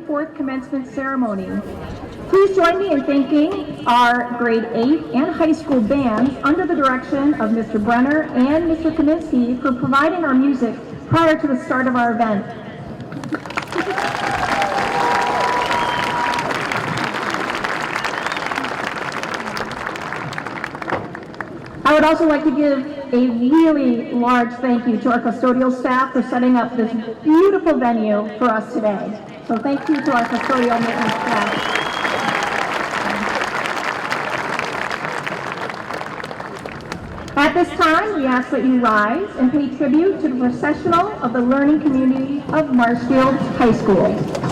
4th commencement ceremony. Please join me in thanking our grade 8 and high school bands under the direction of Mr. Brenner and Mr. Kaminsky for providing our music prior to the start of our event. I would also like to give a really large thank you to our custodial staff for setting up this beautiful venue for us today. So thank you to our custodial maintenance staff. At this time, we ask that you rise and pay tribute to the recessional of the learning community of Marshfield High School.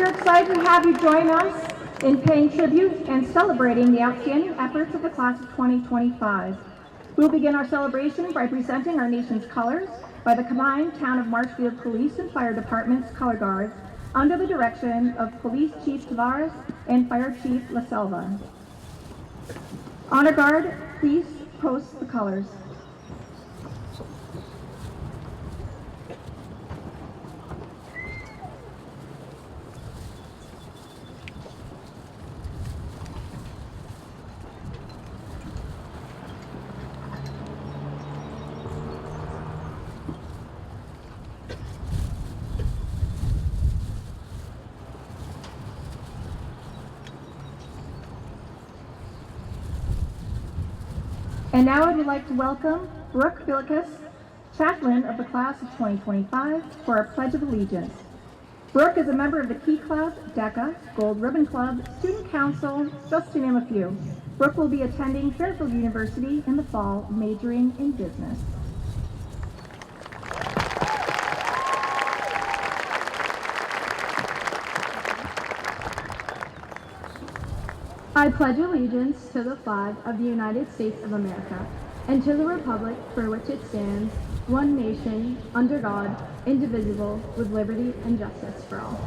We are excited to have you join us in paying tribute and celebrating the outstanding efforts of the class of 2025. We'll begin our celebration by presenting our nation's colors by the combined Town of Marshfield Police and Fire Department's color guards under the direction of Police Chief Tavares and Fire Chief La Selva. Honor Guard, please post the colors. And now I would like to welcome Brooke Billikus, chaplain of the class of 2025, for our Pledge of Allegiance. Brooke is a member of the Key Club, DECA, Gold Ribbon Club, Student Council, just to name a few. Brooke will be attending Fairfield University in the fall, majoring in business. I pledge allegiance to the flag of the United States of America and to the republic for which it stands, one nation, under God, indivisible, with liberty and justice for all.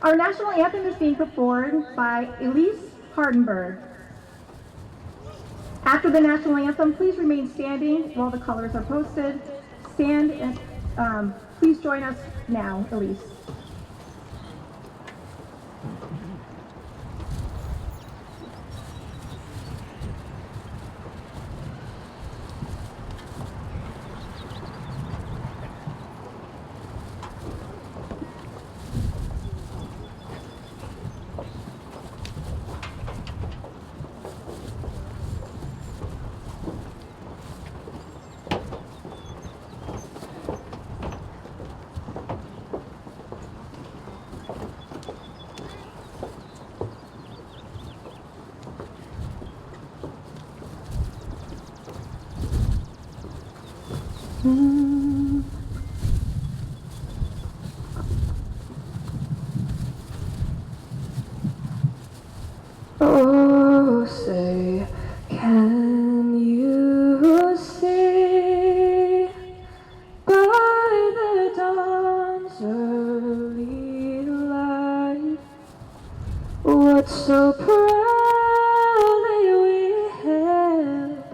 Our national anthem is being performed by Elise Hardenberg. After the national anthem, please remain standing while the colors are posted. Stand and please join us now, Elise. Oh, say, can you see by the dawn's early light what so proudly we hailed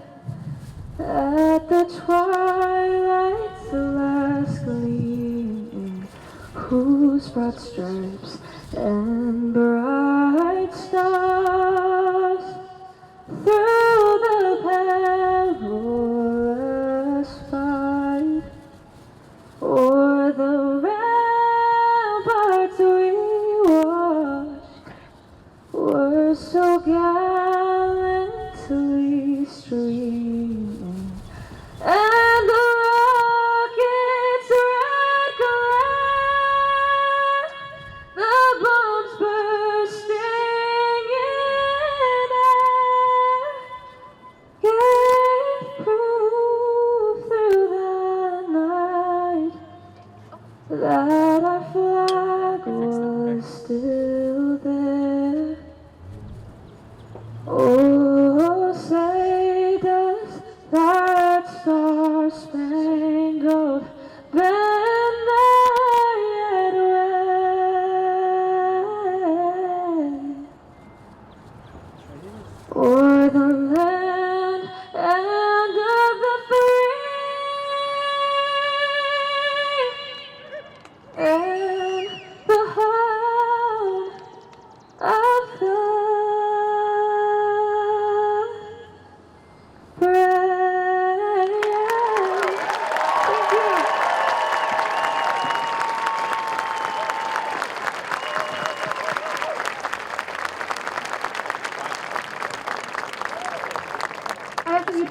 at the twilight's last gleaming, whose broad stripes and bright stars through the perilous fight o'er the ramparts we watched were so gallantly streaming, and the rocket's red glare, the bombs bursting in air, gave proof through the night that our flag was still there. Oh, say does that star-spangled banner yet wave o'er the land and of the free and the home of the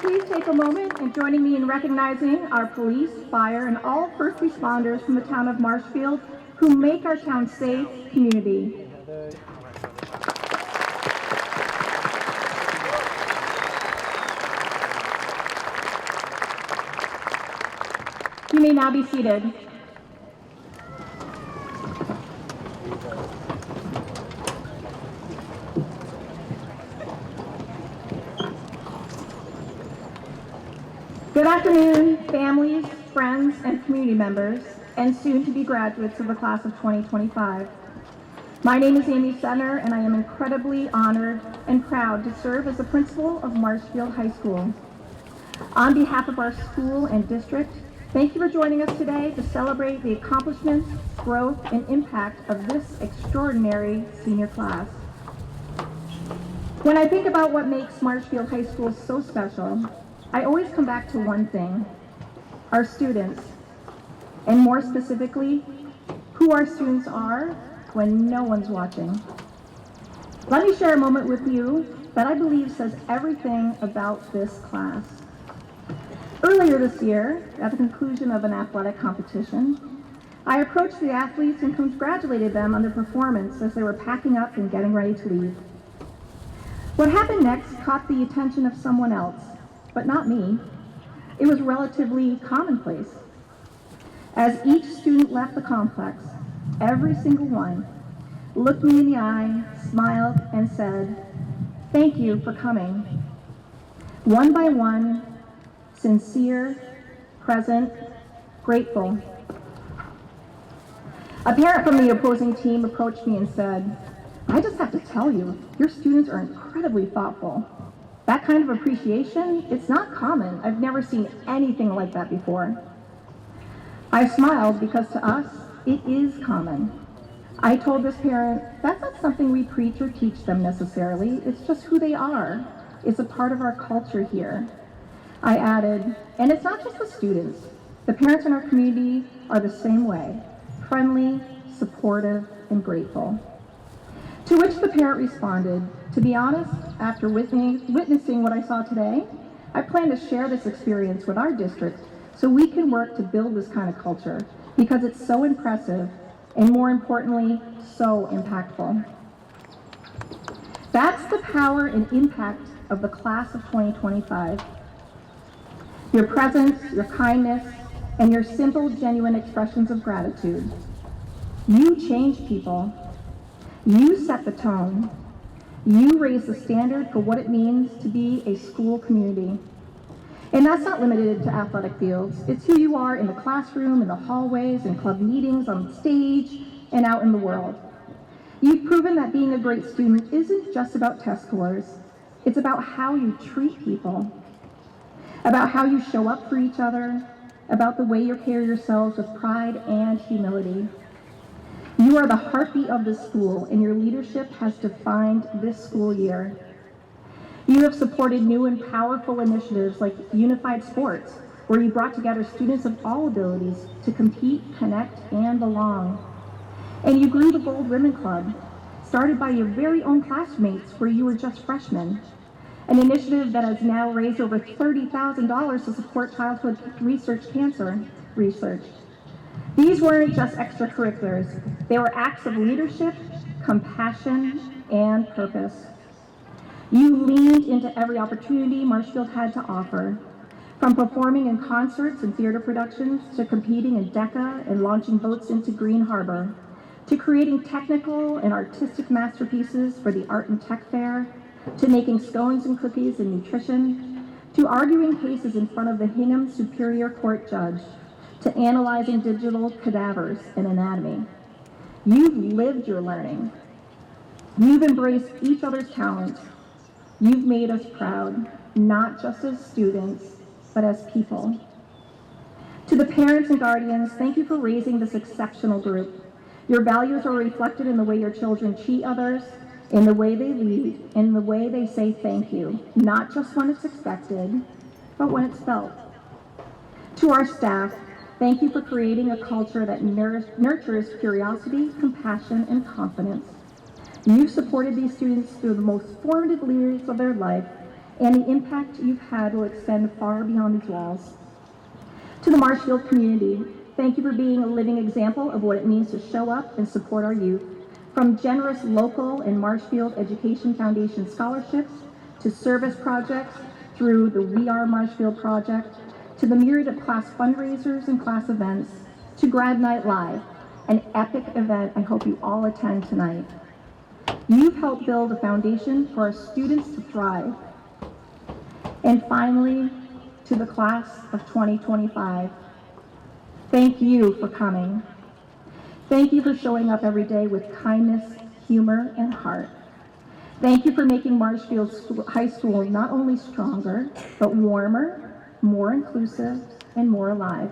Please take a moment and joining me in recognizing our police, fire, and all first responders from the town of Marshfield who make our town safe community. You may now be seated. Good afternoon, families, friends, and community members, and soon-to-be graduates of the class of 2025. My name is Amy Senner, and I am incredibly honored and proud to serve as the principal of Marshfield High School. On behalf of our school and district, thank you for joining us today to celebrate the accomplishments, growth, and impact of this extraordinary senior class. When I think about what makes Marshfield High School so special, I always come back to one thing: our students, and more specifically, who our students are when no one's watching. Let me share a moment with you that I believe says everything about this class. Earlier this year, at the conclusion of an athletic competition, I approached the athletes and congratulated them on their performance as they were packing up and getting ready to leave. What happened next caught the attention of someone else, but not me. It was relatively commonplace. As each student left the complex, every single one looked me in the eye, smiled, and said, "Thank you for coming." One by one, sincere, present, grateful. A parent from the opposing team approached me and said, "I just have to tell you, your students are incredibly thoughtful. That kind of appreciation, it's not common. I've never seen anything like that before." I smiled because to us, it is common. I told this parent, that's not something we preach or teach them necessarily. It's just who they are. It's a part of our culture here. I added, and it's not just the students. The parents in our community are the same way, friendly, supportive, and grateful. To which the parent responded, "To be honest, after witnessing what I saw today, I plan to share this experience with our district so we can work to build this kind of culture because it's so impressive and, more importantly, so impactful." That's the power and impact of the class of 2025. Your presence, your kindness, and your simple, genuine expressions of gratitude. You change people. You set the tone. You raise the standard for what it means to be a school community. And that's not limited to athletic fields. It's who you are in the classroom, in the hallways, in club meetings, on stage, and out in the world. You've proven that being a great student isn't just about test scores. It's about how you treat people, about how you show up for each other, about the way you carry yourselves with pride and humility. You are the heartbeat of this school, and your leadership has defined this school year. You have supported new and powerful initiatives like Unified Sports, where you brought together students of all abilities to compete, connect, and belong. And you grew the Gold Ribbon Club, started by your very own classmates where you were just freshmen. An initiative that has now raised over $30,000 to support childhood cancer research. These weren't just extracurriculars. They were acts of leadership, compassion, and purpose. You leaned into every opportunity Marshfield had to offer, from performing in concerts and theater productions to competing in DECA and launching boats into Green Harbor, to creating technical and artistic masterpieces for the Art and Tech Fair, to making scones and cookies and nutrition, to arguing cases in front of the Hingham Superior Court judge, to analyzing digital cadavers in anatomy. You've lived your learning. You've embraced each other's talent. You've made us proud, not just as students, but as people. To the parents and guardians, thank you for raising this exceptional group. Your values are reflected in the way your children treat others, in the way they lead, in the way they say thank you, not just when it's expected, but when it's felt. To our staff, thank you for creating a culture that nurtures curiosity, compassion, and confidence. You've supported these students through the most formative years of their life, and the impact you've had will extend far beyond these walls. To the Marshfield community, thank you for being a living example of what it means to show up and support our youth. From generous local and Marshfield Education Foundation scholarships to service projects through the We Are Marshfield project, to the myriad of class fundraisers and class events, to Grad Night Live, an epic event I hope you all attend tonight. You've helped build a foundation for our students to thrive. And finally, to the class of 2025, thank you for coming. Thank you for showing up every day with kindness, humor, and heart. Thank you for making Marshfield High School not only stronger, but warmer, more inclusive, and more alive.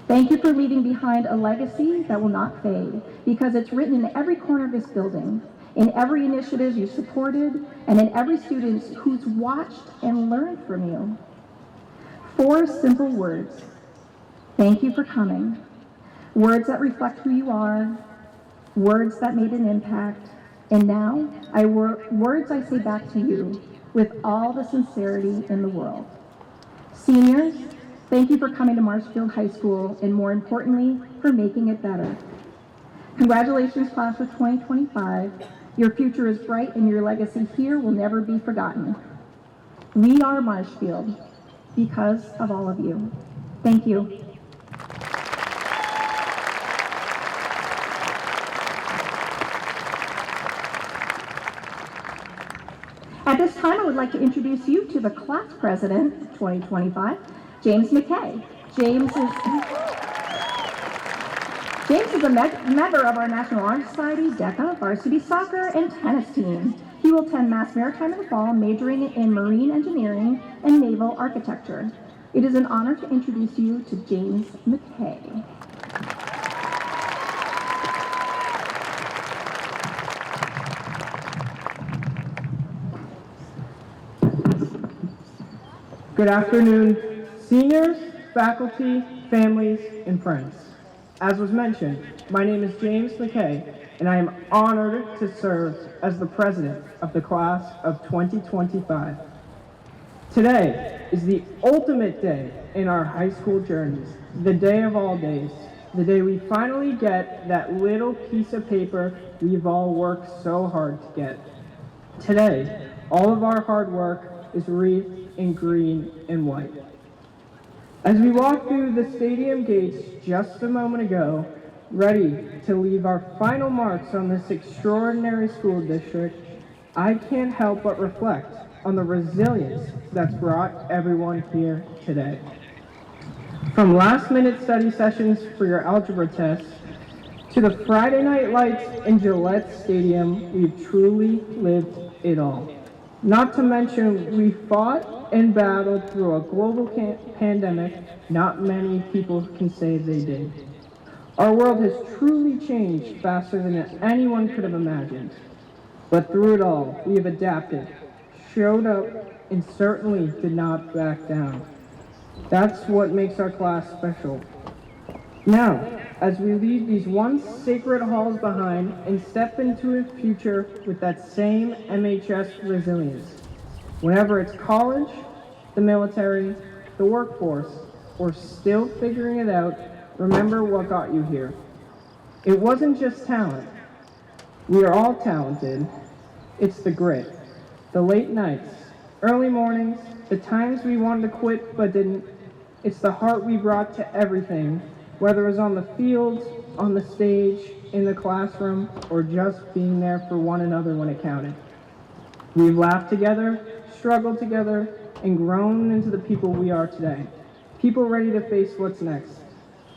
Thank you for leaving behind a legacy that will not fade, because it's written in every corner of this building, in every initiative you supported, and in every student who's watched and learned from you. 4 simple words. Thank you for coming. Words that reflect who you are, words that made an impact, and now words I say back to you with all the sincerity in the world. Seniors, thank you for coming to Marshfield High School, and more importantly, for making it better. Congratulations, class of 2025. Your future is bright and your legacy here will never be forgotten. We are Marshfield because of all of you. Thank you. At this time, I would like to introduce you to the class president of 2025, James McKay. James is a member of our National Honor Society, DECA, varsity soccer, and tennis team. He will attend Mass Maritime in the fall, majoring in marine engineering and naval architecture. It is an honor to introduce you to James McKay. Good afternoon, seniors, faculty, families, and friends. As was mentioned, my name is James McKay, and I am honored to serve as the president of the class of 2025. Today is the ultimate day in our high school journeys, the day of all days, the day we finally get that little piece of paper we've all worked so hard to get. Today, all of our hard work is wreathed in green and white. As we walk through the stadium gates just a moment ago, ready to leave our final marks on this extraordinary school district, I can't help but reflect on the resilience that's brought everyone here today. From last-minute study sessions for your algebra tests, to the Friday night lights in Gillette Stadium, we've truly lived it all. Not to mention, we fought and battled through a global pandemic not many people can say they did. Our world has truly changed faster than anyone could have imagined. But through it all, we have adapted, showed up, and certainly did not back down. That's what makes our class special. Now, as we leave these once sacred halls behind and step into a future with that same MHS resilience, whenever it's college, the military, the workforce, or still figuring it out, remember what got you here. It wasn't just talent. We are all talented. It's the grit, the late nights, early mornings, the times we wanted to quit but didn't. It's the heart we brought to everything, whether it was on the field, on the stage, in the classroom, or just being there for one another when it counted. We've laughed together, struggled together, and grown into the people we are today. People ready to face what's next.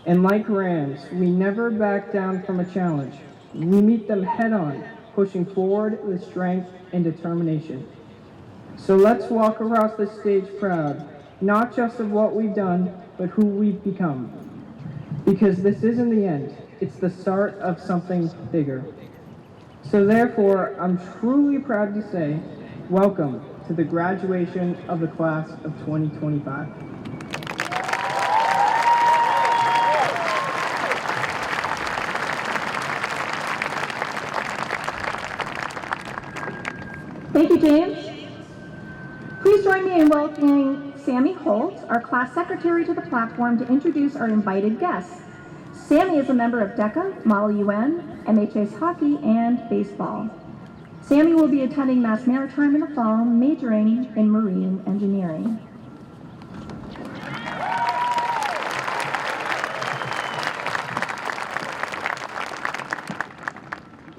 And like Rams, we never back down from a challenge. We meet them head on, pushing forward with strength and determination. So let's walk across the stage proud, not just of what we've done, but who we've become. Because this isn't the end, it's the start of something bigger. So therefore, I'm truly proud to say, welcome to the graduation of the class of 2025. Thank you, James. Please join me in welcoming Sammy Holt, our class secretary, to the platform to introduce our invited guests. Sammy is a member of DECA, Model UN, MHS Hockey, and Baseball. Sammy will be attending Mass Maritime in the fall, majoring in marine engineering.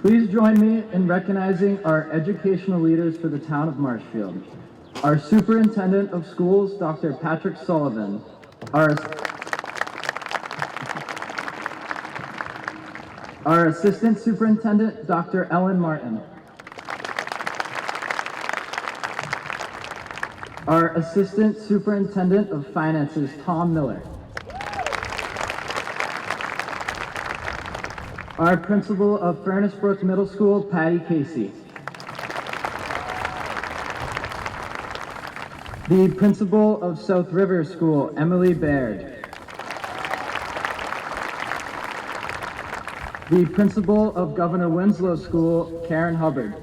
Please join me in recognizing our educational leaders for the town of Marshfield. Our Superintendent of Schools, Dr. Patrick Sullivan. Our Assistant Superintendent, Dr. Ellen Martin. Our Assistant Superintendent of Finances, Tom Miller. Our Principal of Furnace Brook Middle School, Patty Casey. The Principal of South River School, Emily Baird. The Principal of Governor Winslow School, Karen Hubbard.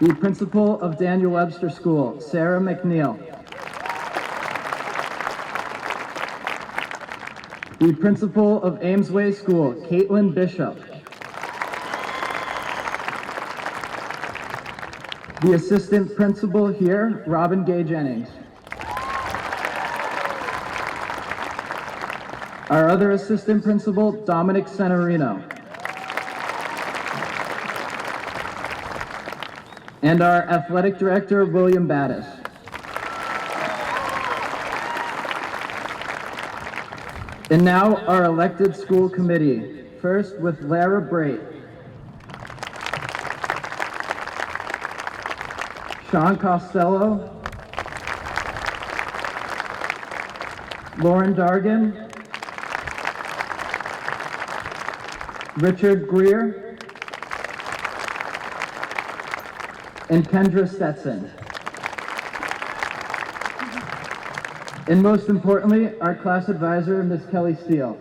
The Principal of Daniel Webster School, Sarah McNeil. The Principal of Amesway School, Caitlin Bishop. The Assistant Principal here, Robin Gay Jennings. Our other Assistant Principal, Dominic Senorino. And our Athletic Director, William Battis. And now our elected school committee, first with Lara Brait, Sean Costello, Lauren Dargan, Richard Greer, and Kendra Stetson. And most importantly, our class advisor, Ms. Kelly Steele.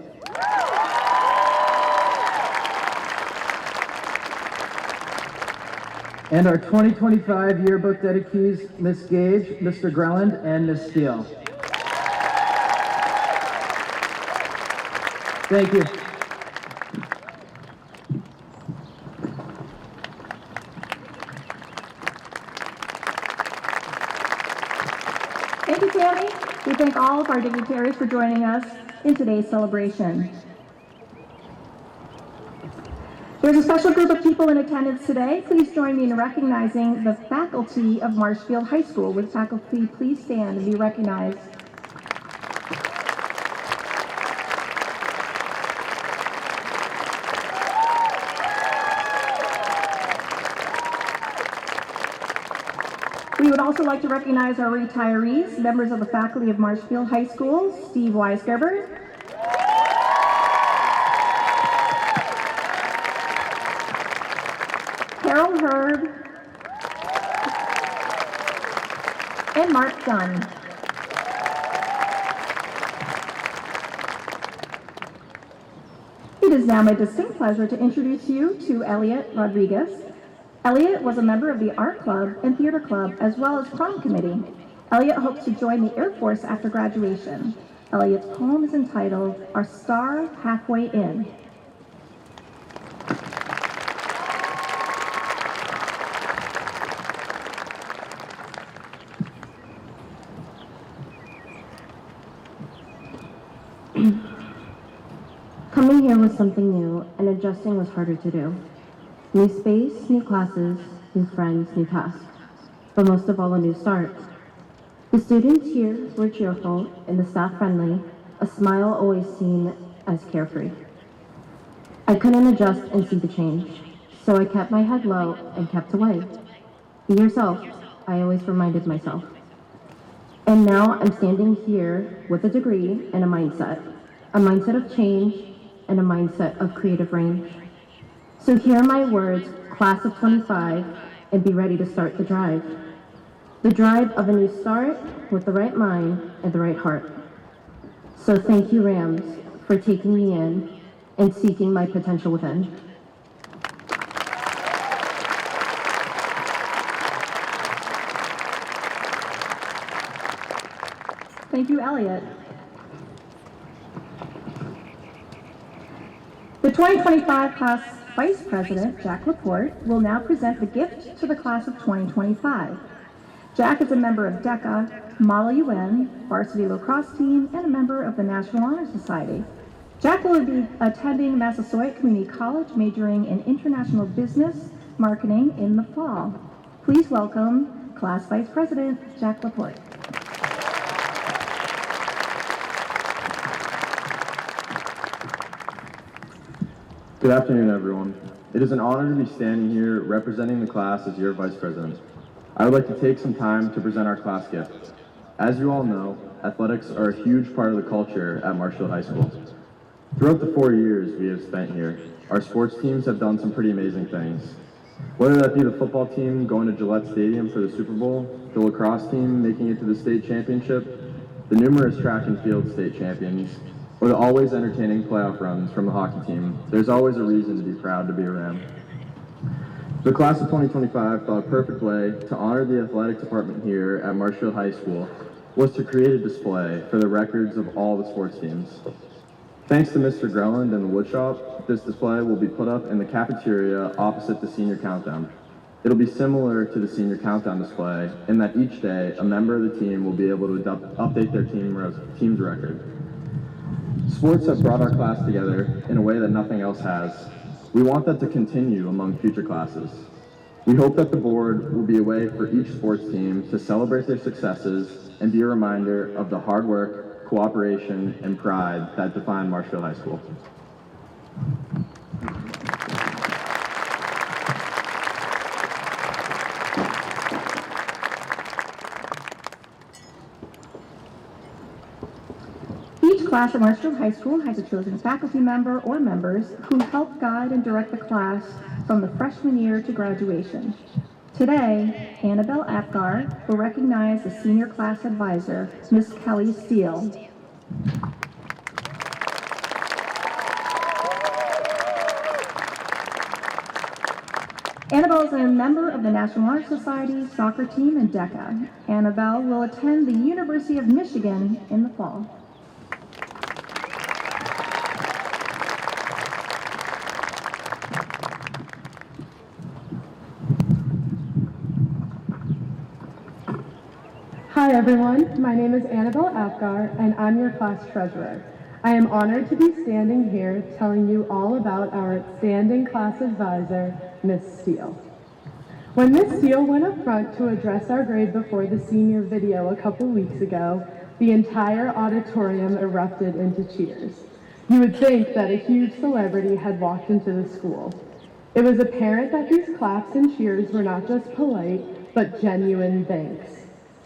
And our 2025 yearbook dedicatees, Ms. Gage, Mr. Greland, and Ms. Steele. Thank you. Thank you, Tammy. We thank all of our dignitaries for joining us in today's celebration. There's a special group of people in attendance today. Please join me in recognizing the faculty of Marshfield High School. Would faculty please stand and be recognized? We would also like to recognize our retirees, members of the faculty of Marshfield High School, Steve Weisgerber, Carol Herb, and Mark Dunn. It is now my distinct pleasure to introduce you to Elliot Rodriguez. Elliot was a member of the Art Club and Theater Club, as well as Prom Committee. Elliot hopes to join the Air Force after graduation. Elliot's poem is entitled, Our Star Halfway In. Coming here was something new, and adjusting was harder to do. New space, new classes, new friends, new tasks, but most of all a new start. The students here were cheerful and the staff friendly, a smile always seen as carefree. I couldn't adjust and see the change, so I kept my head low and kept away. Be yourself, I always reminded myself. And now I'm standing here with a degree and a mindset of change and a mindset of creative range. So hear my words, class of 25, and be ready to start the drive. The drive of a new start with the right mind and the right heart. So thank you, Rams, for taking me in and seeking my potential within. Thank you, Elliot. The 2025 class Vice President, Jack Laporte, will now present the gift to the class of 2025. Jack is a member of DECA, Model UN, varsity lacrosse team, and a member of the National Honor Society. Jack will be attending Massasoit Community College, majoring in international business marketing in the fall. Please welcome Class Vice President Jack Laporte. Good afternoon, everyone. It is an honor to be standing here representing the class as your Vice President. I would like to take some time to present our class gift. As you all know, athletics are a huge part of the culture at Marshfield High School. Throughout the 4 years we have spent here, our sports teams have done some pretty amazing things. Whether that be the football team going to Gillette Stadium for the Super Bowl, the lacrosse team making it to the state championship, the numerous track and field state champions, or the always entertaining playoff runs from the hockey team, there's always a reason to be proud to be a Ram. The class of 2025 thought a perfect way to honor the athletic department here at Marshfield High School was to create a display for the records of all the sports teams. Thanks to Mr. Greland and the woodshop, this display will be put up in the cafeteria opposite the senior countdown. It'll be similar to the senior countdown display in that each day a member of the team will be able to update their team's record. Sports have brought our class together in a way that nothing else has. We want that to continue among future classes. We hope that the board will be a way for each sports team to celebrate their successes and be a reminder of the hard work, cooperation, and pride that define Marshfield High School. Each class at Marshfield High School has a chosen faculty member or members who help guide and direct the class from the freshman year to graduation. Today, Annabelle Apgar will recognize the senior class advisor, Miss Kelly Steele. Annabelle is a member of the National Honor Society soccer team and DECA. Annabelle will attend the University of Michigan in the fall. Hi everyone, my name is Annabelle Apgar and I'm your class treasurer. I am honored to be standing here telling you all about our outstanding class advisor, Miss Steele. When Miss Steele went up front to address our grade before the senior video a couple weeks ago, the entire auditorium erupted into cheers. You would think that a huge celebrity had walked into the school. It was apparent that these claps and cheers were not just polite, but genuine thanks.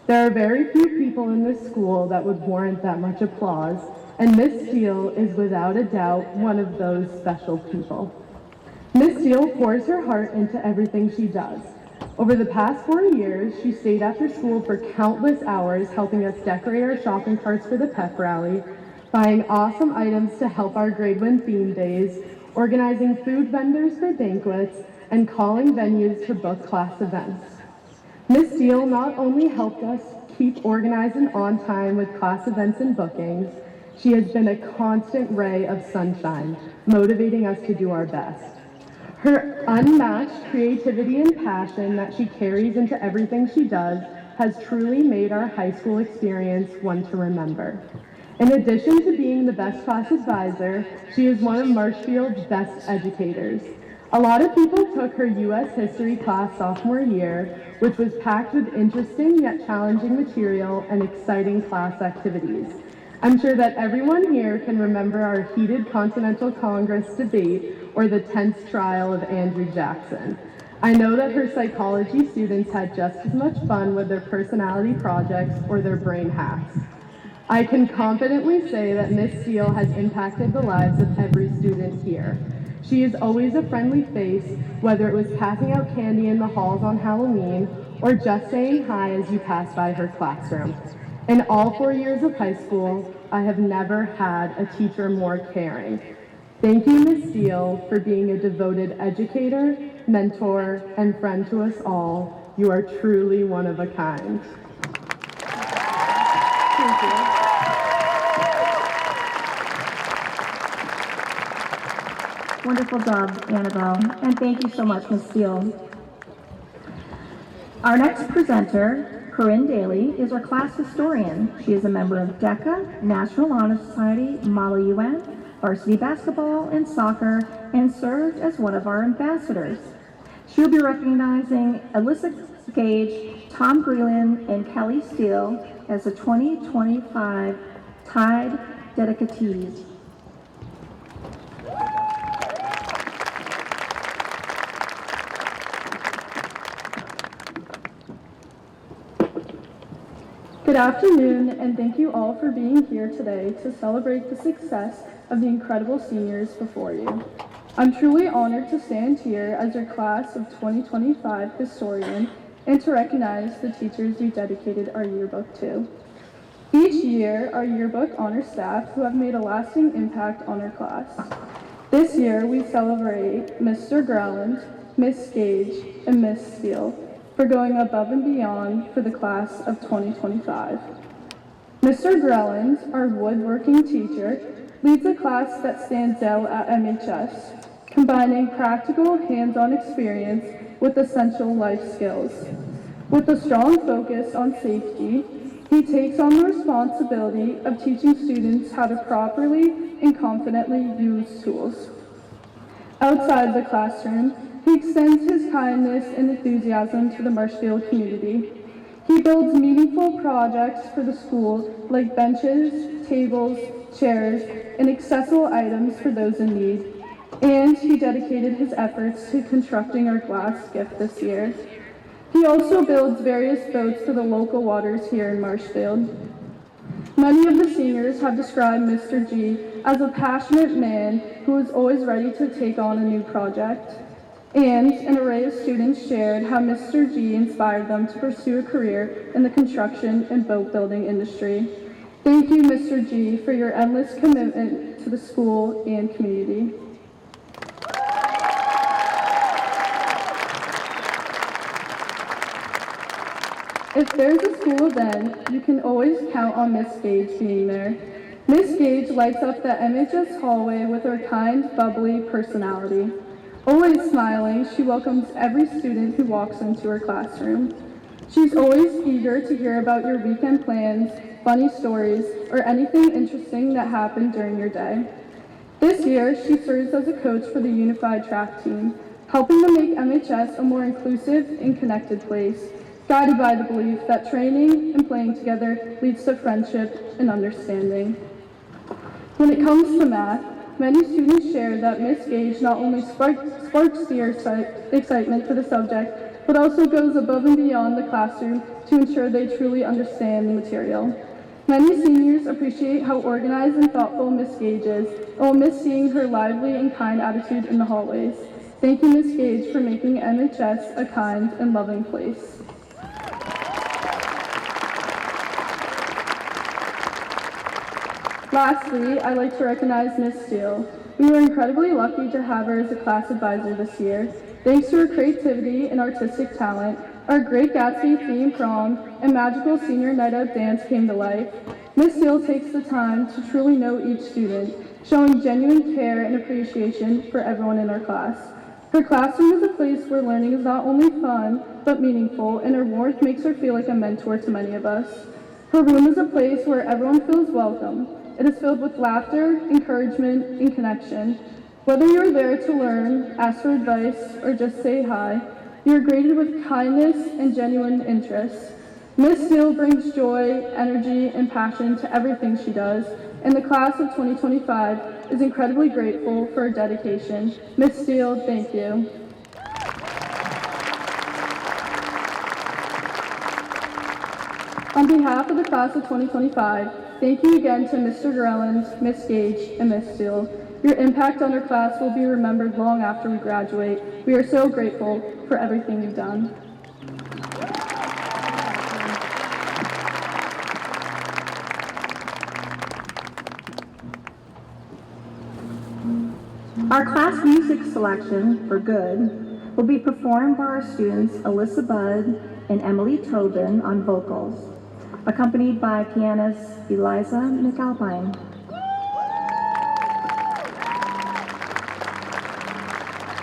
There are very few people in this school that would warrant that much applause, and Miss Steele is without a doubt one of those special people. Miss Steele pours her heart into everything she does. Over the past 4 years, she stayed after school for countless hours helping us decorate our shopping carts for the pep rally, buying awesome items to help our grade win theme days, organizing food vendors for banquets, and calling venues to book class events. Miss Steele not only helped us keep organized and on time with class events and bookings, she has been a constant ray of sunshine, motivating us to do our best. Her unmatched creativity and passion that she carries into everything she does has truly made our high school experience one to remember. In addition to being the best class advisor, she is one of Marshfield's best educators. A lot of people took her U.S. history class sophomore year, which was packed with interesting yet challenging material and exciting class activities. I'm sure that everyone here can remember our heated Continental Congress debate or the tense trial of Andrew Jackson. I know that her psychology students had just as much fun with their personality projects or their brain hacks. I can confidently say that Miss Steele has impacted the lives of every student here. She is always a friendly face, whether it was passing out candy in the halls on Halloween or just saying hi as you pass by her classroom. In all 4 years of high school, I have never had a teacher more caring. Thank you, Ms. Steele, for being a devoted educator, mentor, and friend to us all. You are truly one of a kind. Thank you. Wonderful job, Annabelle, and thank you so much, Ms. Steele. Our next presenter, Corinne Daly, is our class historian. She is a member of DECA, National Honor Society, Model UN, varsity basketball and soccer, and served as one of our ambassadors. She'll be recognizing Alyssa Gage, Tom Greeland, and Kelly Steele as the 2025 Tide dedicatees. Good afternoon, and thank you all for being here today to celebrate the success of the incredible seniors before you. I'm truly honored to stand here as your class of 2025 historian and to recognize the teachers we dedicated our yearbook to. Each year, our yearbook honors staff who have made a lasting impact on our class. This year, we celebrate Mr. Grelland, Miss Gage, and Miss Steele for going above and beyond for the class of 2025. Mr. Grelland, our woodworking teacher, leads a class that stands out at MHS, combining practical, hands-on experience with essential life skills. With a strong focus on safety, he takes on the responsibility of teaching students how to properly and confidently use tools. Outside the classroom, he extends his kindness and enthusiasm to the Marshfield community. He builds meaningful projects for the school like benches, tables, chairs, and accessible items for those in need. And he dedicated his efforts to constructing our glass gift this year. He also builds various boats for the local waters here in Marshfield. Many of the seniors have described Mr. G as a passionate man who is always ready to take on a new project. And an array of students shared how Mr. G inspired them to pursue a career in the construction and boat building industry. Thank you, Mr. G, for your endless commitment to the school and community. If there's a school event, you can always count on Miss Gage being there. Miss Gage lights up the MHS hallway with her kind, bubbly personality. Always smiling, she welcomes every student who walks into her classroom. She's always eager to hear about your weekend plans, funny stories, or anything interesting that happened during your day. This year, she serves as a coach for the Unified Track team, helping to make MHS a more inclusive and connected place, guided by the belief that training and playing together leads to friendship and understanding. When it comes to math, many students share that Miss Gage not only sparks their excitement for the subject, but also goes above and beyond the classroom to ensure they truly understand the material. Many seniors appreciate how organized and thoughtful Miss Gage is, and will miss seeing her lively and kind attitude in the hallways. Thank you, Miss Gage, for making MHS a kind and loving place. Lastly, I'd like to recognize Miss Steele. We were incredibly lucky to have her as a class advisor this year. Thanks to her creativity and artistic talent, our Great Gatsby theme prom and magical senior night out dance came to life. Miss Steele takes the time to truly know each student, showing genuine care and appreciation for everyone in our class. Her classroom is a place where learning is not only fun, but meaningful, and her warmth makes her feel like a mentor to many of us. Her room is a place where everyone feels welcome. It is filled with laughter, encouragement, and connection. Whether you are there to learn, ask for advice, or just say hi, you are greeted with kindness and genuine interest. Miss Steele brings joy, energy, and passion to everything she does, and the class of 2025 is incredibly grateful for her dedication. Miss Steele, thank you. On behalf of the class of 2025, thank you again to Mr. Grelland, Miss Gage, and Miss Steele. Your impact on our class will be remembered long after we graduate. We are so grateful for everything you've done. Our class music selection for Good will be performed by our students Alyssa Budd and Emily Tobin on vocals, accompanied by pianist Eliza McAlpine.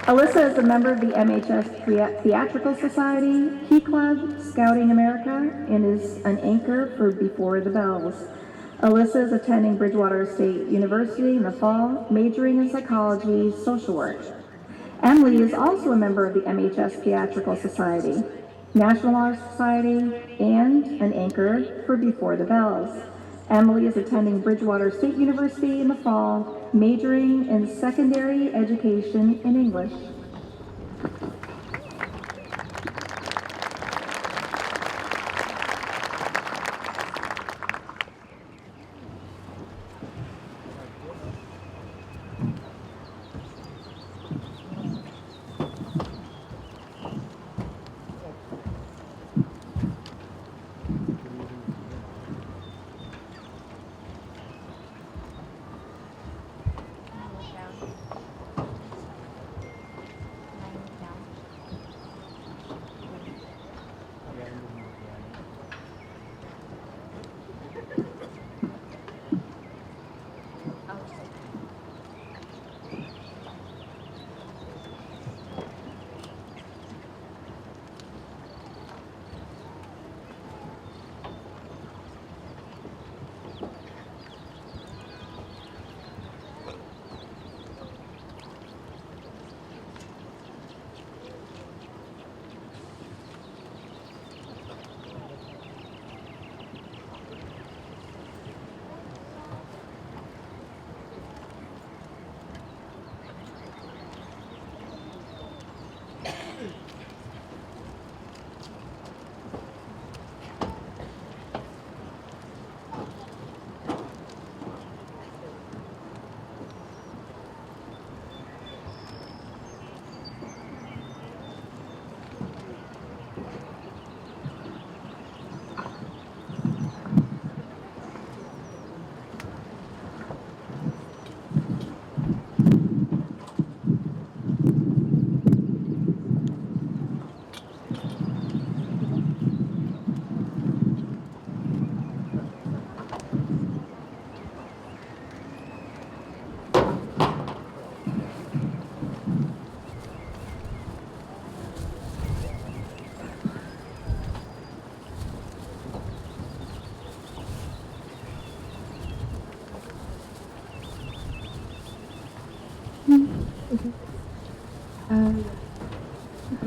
Alyssa is a member of the MHS Theatrical Society, Key Club, Scouting America, and is an anchor for Before the Bells. Alyssa is attending Bridgewater State University in the fall, majoring in psychology, social work. Emily is also a member of the MHS Theatrical Society, National Honor Society, and an anchor for Before the Bells. Emily is attending Bridgewater State University in the fall, majoring in secondary education in English.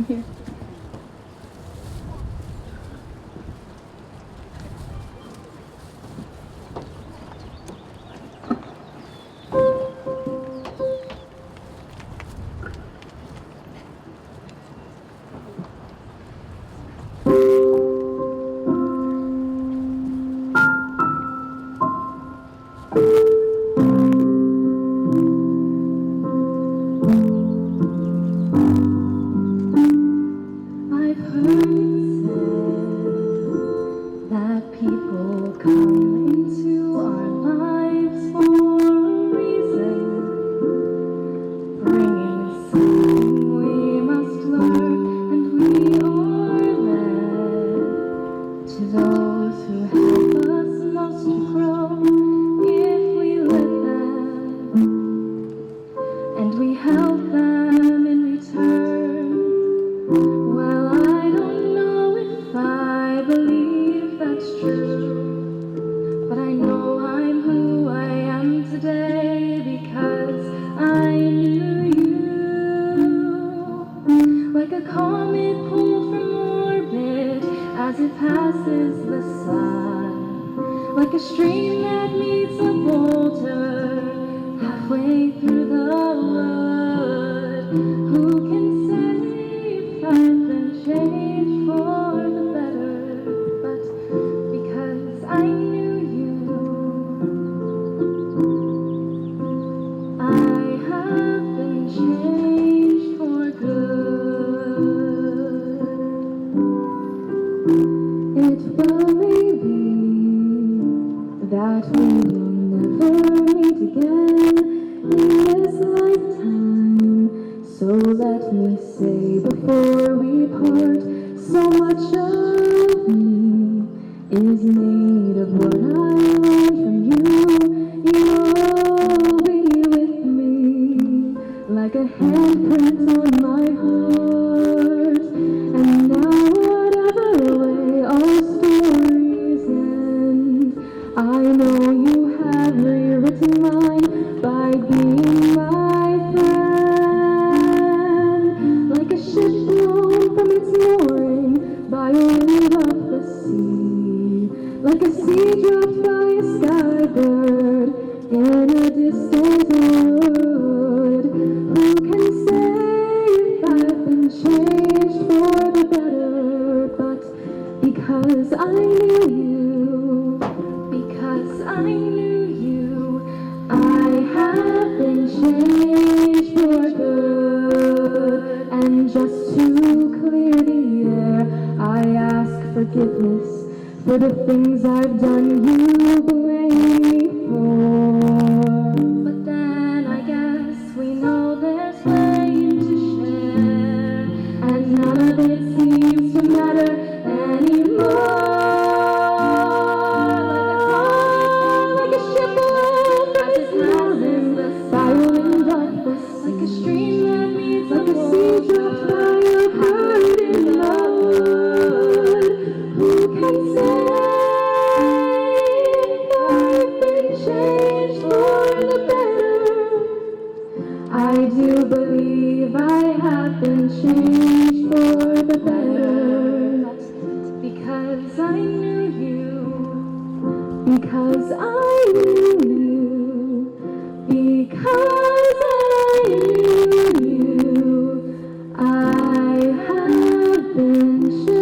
Here. I've heard it said that people come into our lives for a reason, bringing something we must learn, and we are led to those who help us most to grow if we let them, and we help them in return. Well, I don't know if I believe that's true, but I know I'm who I am today because I knew you. Like a comet pulled from orbit as it passes the sun, like a stream that meets a boulder halfway through the wood. Who can say if I've been changed for the better? But because I knew you, I have been changed for good. It will be that we will never meet again in this lifetime. So let me say before we part, so much of me is made of what I learned from you. You'll be with me like a handprint on my heart. And now whatever way our stories end, I know you like a seed dropped by a skybird in a distant wood. Who can say if I've been changed for the better? But because I knew you, because I knew you, I have been changed for good. And just to clear the air, I ask forgiveness for the things I've done you blame me for. But then I guess we know there's blame to share, and none of it seems to matter anymore. Like a ship away from its mountain, spiraling darkness, like a stream that meets like a sea dropped by a bird in the wood. Who can say if I've been changed for the better? I do believe I have been changed for the better. Because I knew you, because I knew you, because I knew you, I have been changed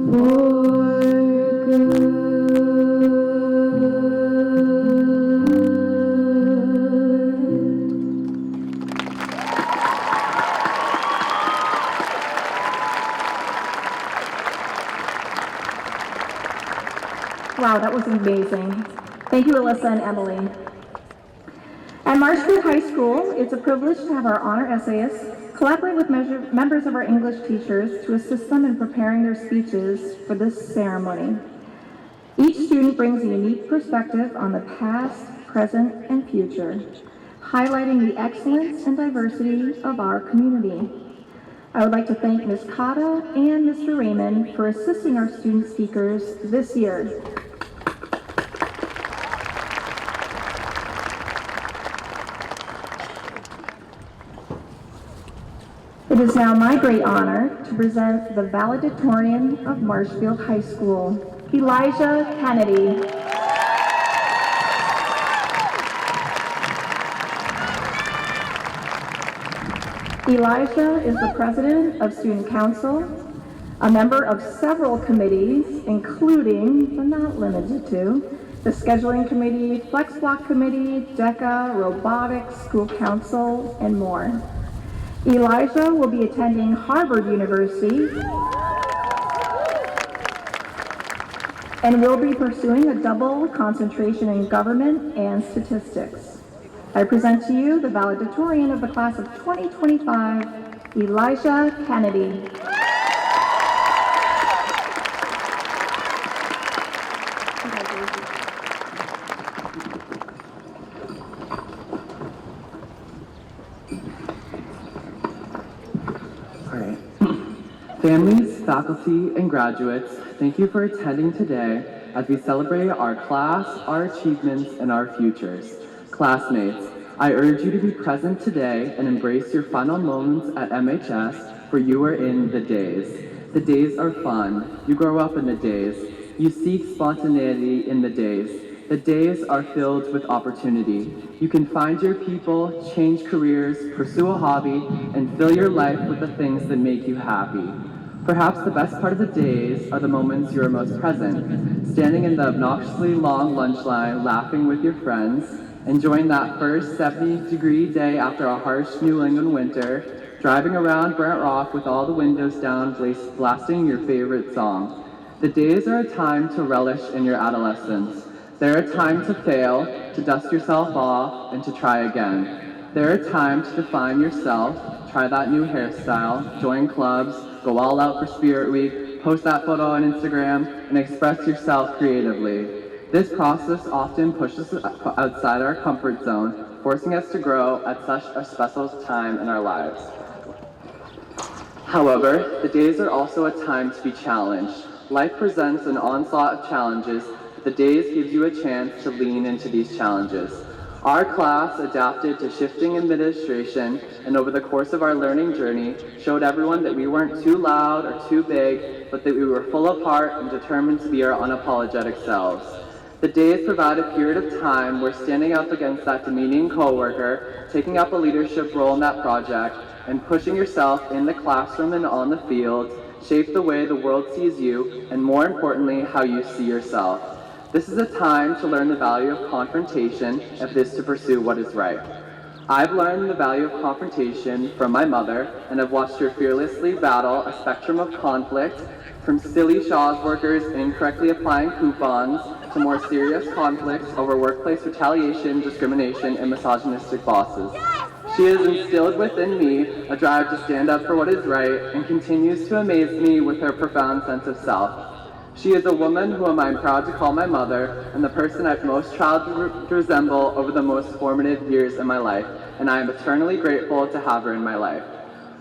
for good. Wow, that was amazing. Thank you, Alyssa and Emily. At Marshfield High School, it's a privilege to have our honor essayists collaborate with members of our English teachers to assist them in preparing their speeches for this ceremony. Each student brings a unique perspective on the past, present, and future, highlighting the excellence and diversity of our community. I would like to thank Ms. Cotta and Mr. Raymond for assisting our student speakers this year. It is now my great honor to present the valedictorian of Marshfield High School, Elijah Kennedy. Elijah is the president of Student Council, a member of several committees, including, but not limited to, the Scheduling Committee, Flex Block Committee, DECA, Robotics, School Council, and more. Elijah will be attending Harvard University and will be pursuing a double concentration in government and statistics. I present to you the valedictorian of the class of 2025, Elijah Kennedy. Families, faculty, and graduates, thank you for attending today as we celebrate our class, our achievements, and our futures. Classmates, I urge you to be present today and embrace your final moments at MHS, for you are in the days. The days are fun. You grow up in the days. You seek spontaneity in the days. The days are filled with opportunity. You can find your people, change careers, pursue a hobby, and fill your life with the things that make you happy. Perhaps the best part of the days are the moments you are most present, standing in the obnoxiously long lunch line, laughing with your friends, enjoying that first 70-degree day after a harsh New England winter, driving around Brant Rock with all the windows down, blasting your favorite song. The days are a time to relish in your adolescence. They're a time to fail, to dust yourself off, and to try again. They're a time to define yourself, try that new hairstyle, join clubs, go all out for Spirit Week, post that photo on Instagram, and express yourself creatively. This process often pushes us outside our comfort zone, forcing us to grow at such a special time in our lives. However, the days are also a time to be challenged. Life presents an onslaught of challenges, but the days gives you a chance to lean into these challenges. Our class adapted to shifting administration, and over the course of our learning journey, showed everyone that we weren't too loud or too big, but that we were full of heart and determined to be our unapologetic selves. The days provide a period of time where standing up against that demeaning coworker, taking up a leadership role in that project, and pushing yourself in the classroom and on the field shape the way the world sees you, and more importantly, how you see yourself. This is a time to learn the value of confrontation if it is to pursue what is right. I've learned the value of confrontation from my mother, and have watched her fearlessly battle a spectrum of conflict, from silly Shaw's workers incorrectly applying coupons to more serious conflicts over workplace retaliation, discrimination, and misogynistic bosses. She has instilled within me a drive to stand up for what is right, and continues to amaze me with her profound sense of self. She is a woman whom I'm proud to call my mother, and the person I've most tried to resemble over the most formative years in my life, and I am eternally grateful to have her in my life.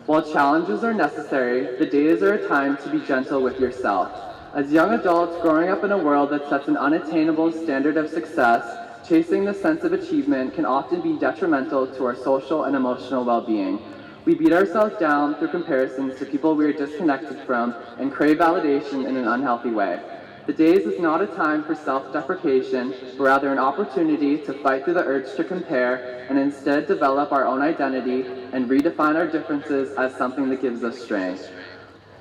While challenges are necessary, the days are a time to be gentle with yourself. As young adults growing up in a world that sets an unattainable standard of success, chasing the sense of achievement can often be detrimental to our social and emotional well-being. We beat ourselves down through comparisons to people we are disconnected from and crave validation in an unhealthy way. The days is not a time for self-deprecation, but rather an opportunity to fight through the urge to compare and instead develop our own identity and redefine our differences as something that gives us strength.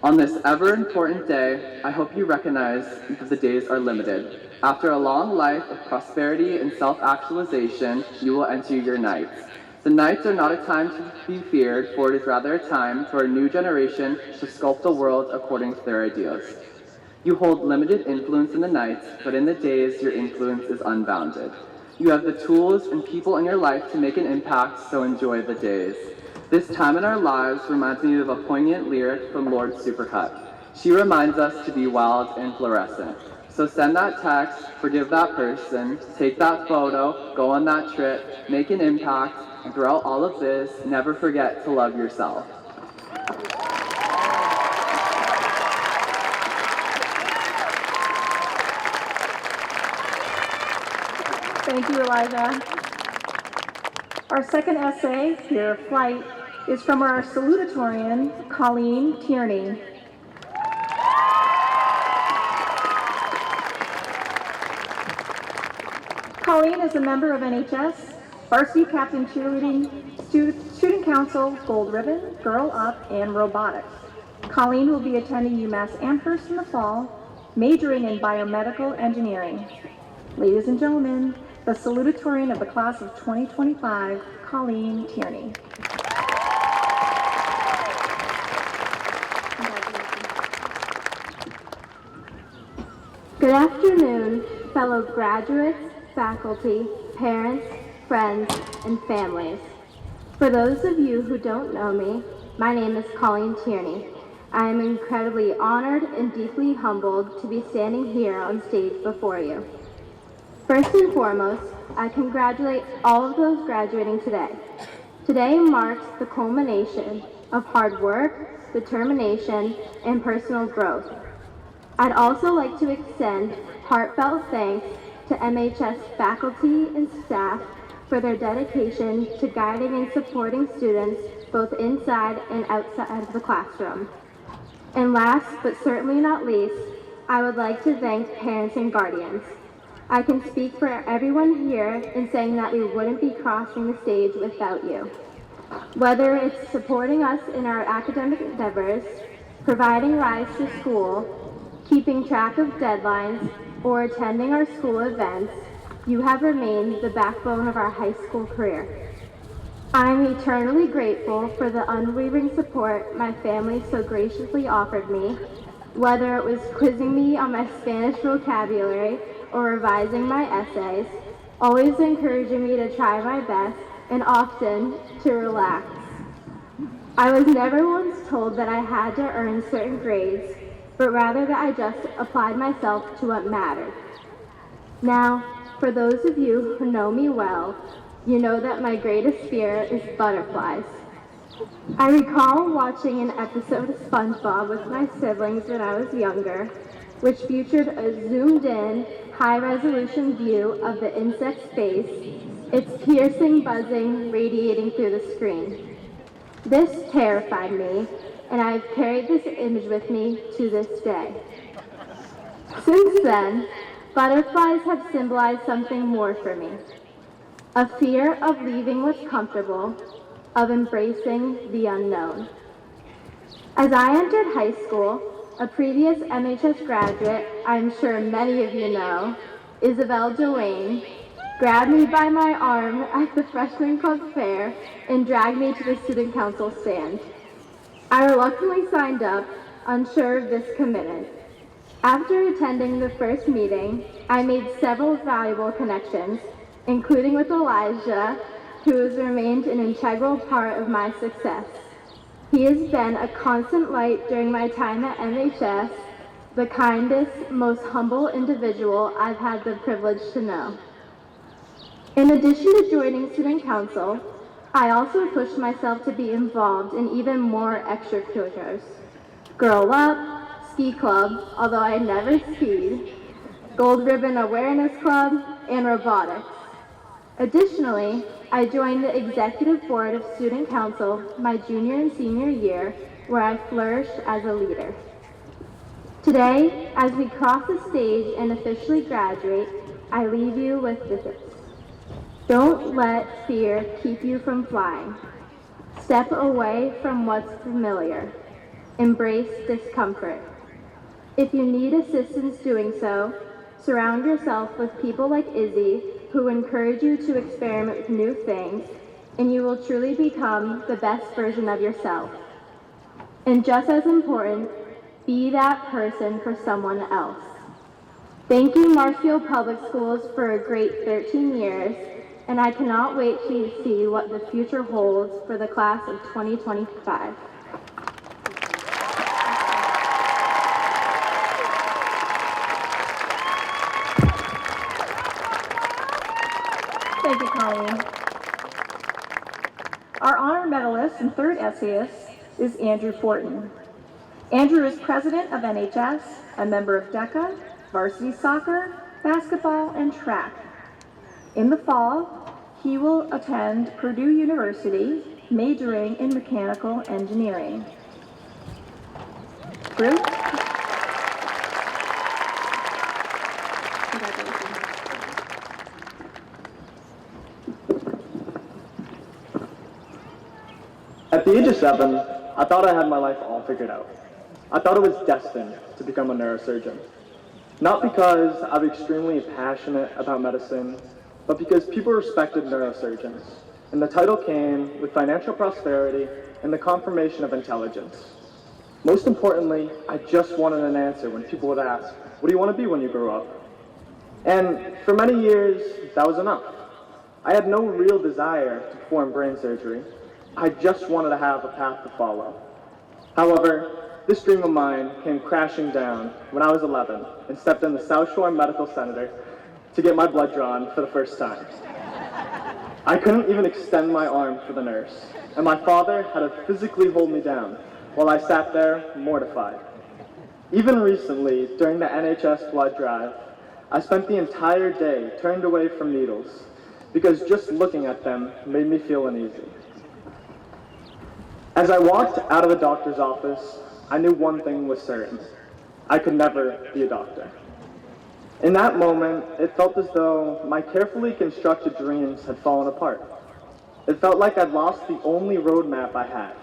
On this ever-important day, I hope you recognize that the days are limited. After a long life of prosperity and self-actualization, you will enter your nights. The nights are not a time to be feared, for it is rather a time for a new generation to sculpt the world according to their ideals. You hold limited influence in the nights, but in the days, your influence is unbounded. You have the tools and people in your life to make an impact, so enjoy the days. This time in our lives reminds me of a poignant lyric from Lord Supercut. She reminds us to be wild and fluorescent. So send that text, forgive that person, take that photo, go on that trip, make an impact, and throughout all of this, never forget to love yourself. Thank you, Elijah. Our second essay, Fear of Flight, is from our salutatorian, Colleen Tierney. Colleen is a member of MHS, varsity captain cheerleading, student council, gold ribbon, girl up, and robotics. Colleen will be attending UMass Amherst in the fall, majoring in biomedical engineering. Ladies and gentlemen, the salutatorian of the class of 2025, Colleen Tierney. Good afternoon, fellow graduates, faculty, parents, friends, and families. For those of you who don't know me, my name is Colleen Tierney. I am incredibly honored and deeply humbled to be standing here on stage before you. First and foremost, I congratulate all of those graduating today. Today marks the culmination of hard work, determination, and personal growth. I'd also like to extend heartfelt thanks to MHS faculty and staff for their dedication to guiding and supporting students both inside and outside of the classroom. And last but certainly not least, I would like to thank parents and guardians. I can speak for everyone here in saying that we wouldn't be crossing the stage without you. Whether it's supporting us in our academic endeavors, providing rides to school, keeping track of deadlines, or attending our school events, you have remained the backbone of our high school career. I'm eternally grateful for the unwavering support my family so graciously offered me, whether it was quizzing me on my Spanish vocabulary or revising my essays, always encouraging me to try my best and often to relax. I was never once told that I had to earn certain grades, but rather that I just applied myself to what mattered. Now, for those of you who know me well, you know that my greatest fear is butterflies. I recall watching an episode of SpongeBob with my siblings when I was younger, which featured a zoomed-in, high-resolution view of the insect's face, its piercing buzzing radiating through the screen. This terrified me, and I have carried this image with me to this day. Since then, butterflies have symbolized something more for me. A fear of leaving what's comfortable, of embracing the unknown. As I entered high school, a previous MHS graduate, I'm sure many of you know, Isabel Duane, grabbed me by my arm at the freshman club fair and dragged me to the student council stand. I reluctantly signed up, unsure of this commitment. After attending the first meeting, I made several valuable connections, including with Elijah, who has remained an integral part of my success. He has been a constant light during my time at MHS, the kindest, most humble individual I've had the privilege to know. In addition to joining student council, I also pushed myself to be involved in even more extracurriculars. Girl Up, Ski Club, although I never skied, Gold Ribbon Awareness Club, and robotics. Additionally, I joined the executive board of student council my junior and senior year, where I flourished as a leader. Today, as we cross the stage and officially graduate, I leave you with this. Don't let fear keep you from flying. Step away from what's familiar. Embrace discomfort. If you need assistance doing so, surround yourself with people like Izzy who encourage you to experiment with new things, and you will truly become the best version of yourself. And just as important, be that person for someone else. Thank you, Marshfield Public Schools, for a great 13 years, and I cannot wait to see what the future holds for the class of 2025. Thank you, Colleen. Our honor medalist and third essayist is Andrew Fortin. Andrew is president of NHS, a member of DECA, varsity soccer, basketball, and track. In the fall, he will attend Purdue University, majoring in mechanical engineering. Bruce? At the age of 7, I thought I had my life all figured out. I thought I was destined to become a neurosurgeon. Not because I'm extremely passionate about medicine, but because people respected neurosurgeons, and the title came with financial prosperity and the confirmation of intelligence. Most importantly, I just wanted an answer when people would ask, "What do you want to be when you grow up?" And for many years, that was enough. I had no real desire to perform brain surgery. I just wanted to have a path to follow. However, this dream of mine came crashing down when I was 11 and stepped in the South Shore Medical Center to get my blood drawn for the first time. I couldn't even extend my arm for the nurse, and my father had to physically hold me down while I sat there mortified. Even recently, during the NHS blood drive, I spent the entire day turned away from needles because just looking at them made me feel uneasy. As I walked out of the doctor's office, I knew one thing was certain. I could never be a doctor. In that moment, it felt as though my carefully constructed dreams had fallen apart. It felt like I'd lost the only roadmap I had.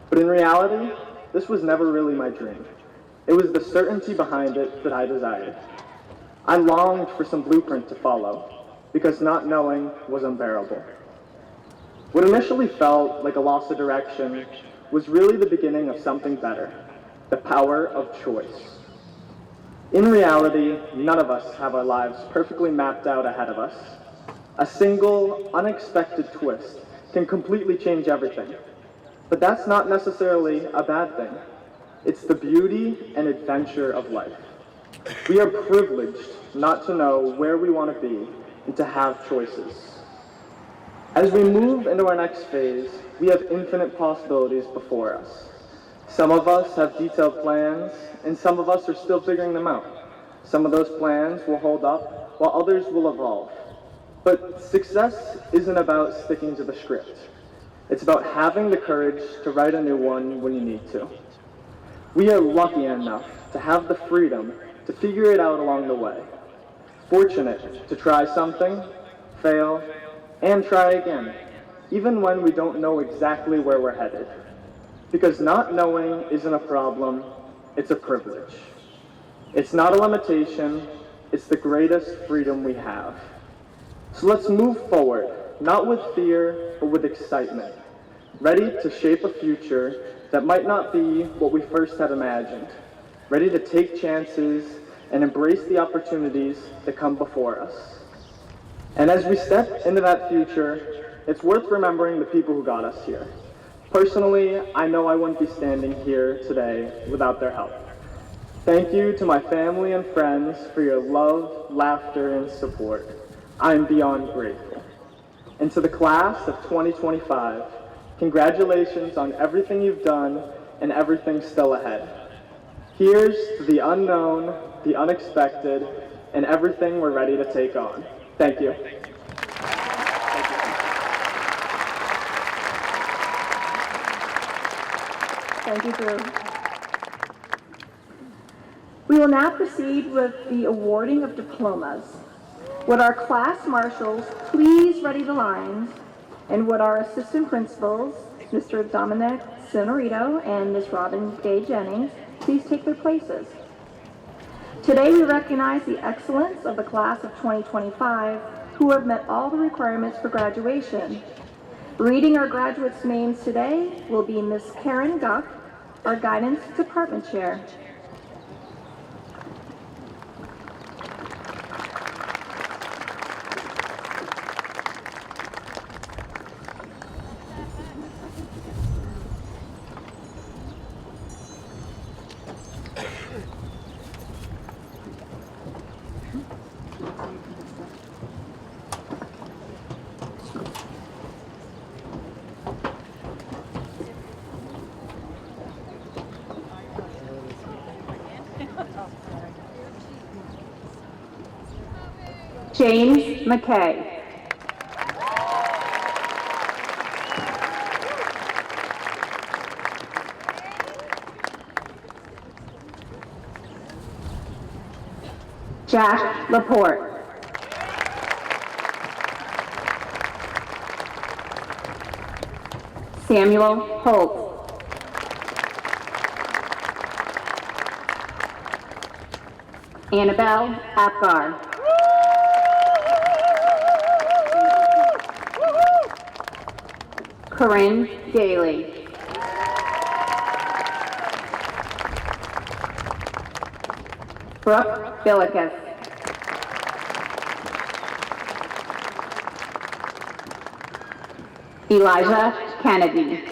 But in reality, this was never really my dream. It was the certainty behind it that I desired. I longed for some blueprint to follow, because not knowing was unbearable. What initially felt like a loss of direction was really the beginning of something better, the power of choice. In reality, none of us have our lives perfectly mapped out ahead of us. A single, unexpected twist can completely change everything. But that's not necessarily a bad thing. It's the beauty and adventure of life. We are privileged not to know where we want to be and to have choices. As we move into our next phase, we have infinite possibilities before us. Some of us have detailed plans, and some of us are still figuring them out. Some of those plans will hold up, while others will evolve. But success isn't about sticking to the script. It's about having the courage to write a new one when you need to. We are lucky enough to have the freedom to figure it out along the way. Fortunate to try something, fail, and try again, even when we don't know exactly where we're headed. Because not knowing isn't a problem, it's a privilege. It's not a limitation, it's the greatest freedom we have. So let's move forward, not with fear, but with excitement, ready to shape a future that might not be what we first had imagined, ready to take chances and embrace the opportunities that come before us. And as we step into that future, it's worth remembering the people who got us here. Personally, I know I wouldn't be standing here today without their help. Thank you to my family and friends for your love, laughter, and support. I'm beyond grateful. And to the class of 2025, congratulations on everything you've done and everything still ahead. Here's to the unknown, the unexpected, and everything we're ready to take on. Thank you. Thank you, Drew. We will now proceed with the awarding of diplomas. Would our class marshals please ready the lines, and would our assistant principals, Mr. Dominic Sonorito and Ms. Robin Day Jennings, please take their places. Today we recognize the excellence of the class of 2025 who have met all the requirements for graduation. Reading our graduates' names today will be Ms. Karen Guck, our Guidance Department Chair. James McKay. Jack Laporte. Samuel Holt. Annabelle Apgar. Corinne Daly. Brooke Billikus. Elijah Kennedy.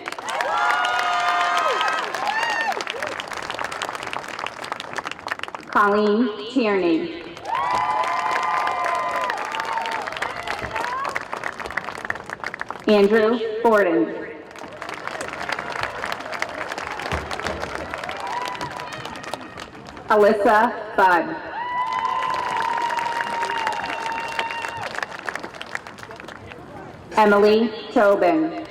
Colleen Tierney. Andrew Borden. Alyssa Budd. Emily Tobin.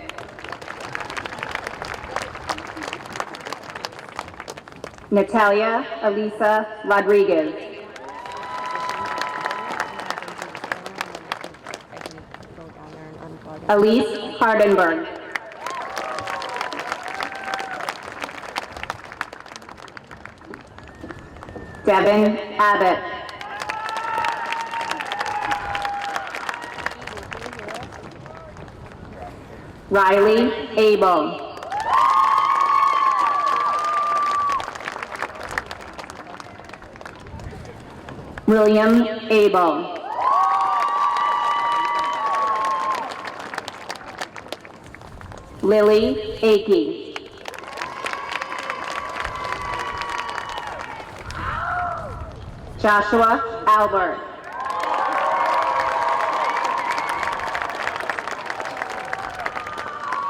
Natalia Elisa Rodriguez. Elise Hardenberg. Devin Abbott. Riley Abel. William Abel. Lily Akey. Joshua Albert.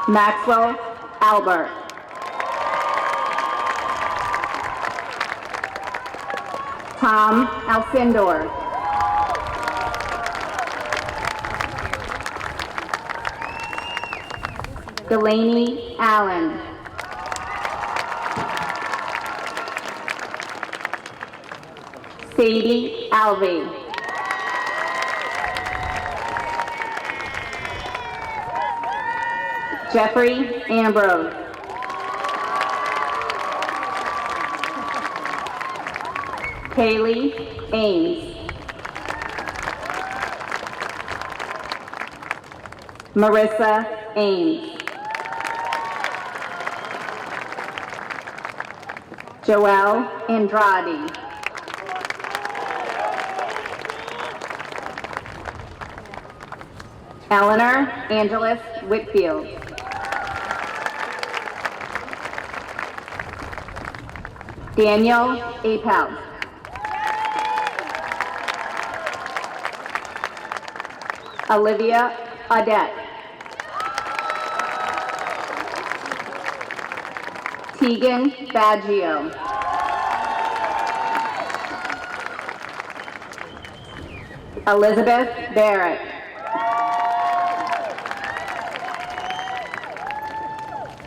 Maxwell Albert. Tom Alcindor. Delaney Allen. Sadie Alvey. Jeffrey Ambrose. Kaylee Ames. Marissa Ames. Joelle Andrade. Eleanor Angeles Whitfield. Daniel Apel. Olivia Audette. Tegan Baggio. Elizabeth Barrett.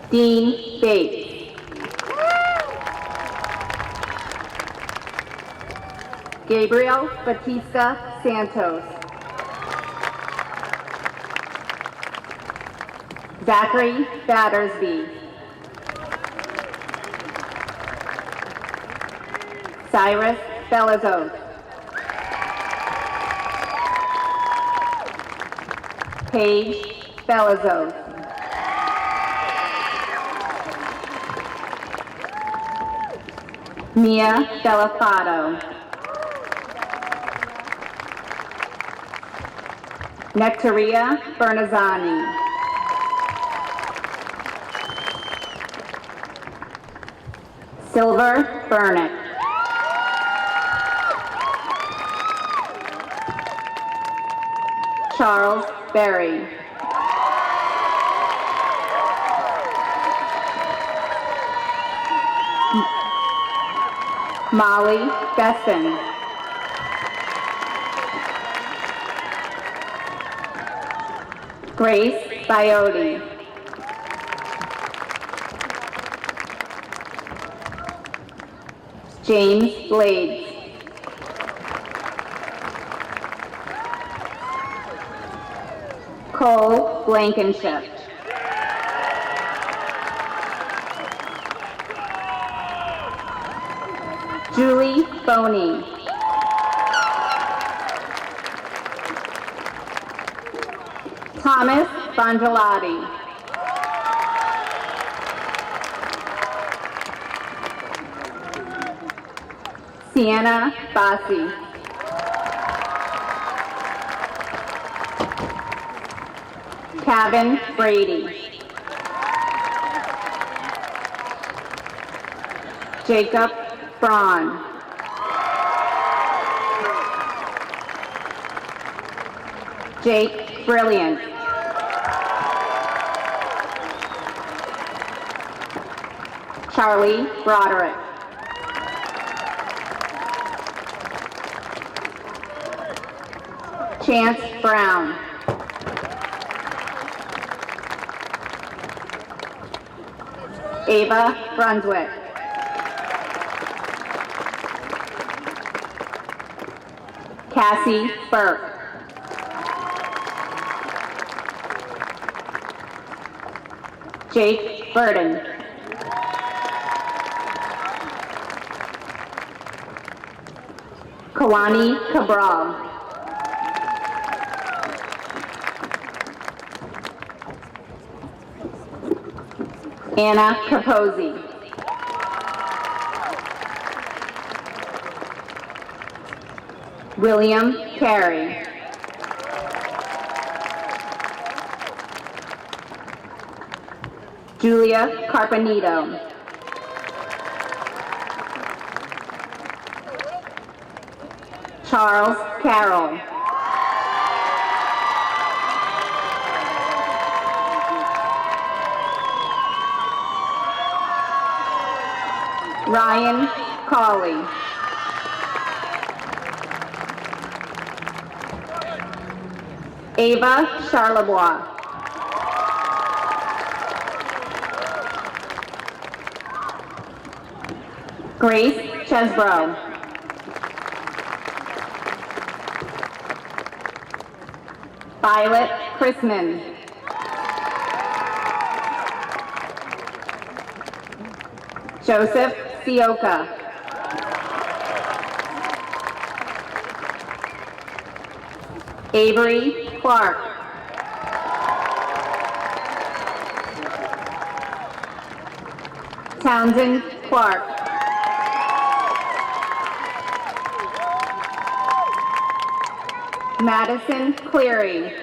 Dean Bates. Gabriel Batista Santos. Zachary Battersby. Cyrus Belazos. Paige Belazos. Mia Delafato. Nectaria Bernazzani. Silver Burnett. Charles Berry. Molly Besson. Grace Biote. James Blades. Cole Blankenship. Julie Boney. Thomas Bongelati. Sienna Bassi. Kevin Brady. Jacob Braun. Jake Brilliant. Charlie Broderick. Chance Brown. Ava Brunswick. Cassie Burke. Jake Burden. Kawani Cabral. Anna Capozzi. William Carey. Julia Carpenito. Charles Carroll. Ryan Cawley. Ava Charlebois. Grace Chesbrough. Violet Chrisman. Joseph Sioka. Avery Clark. Townsend Clark. Madison Cleary.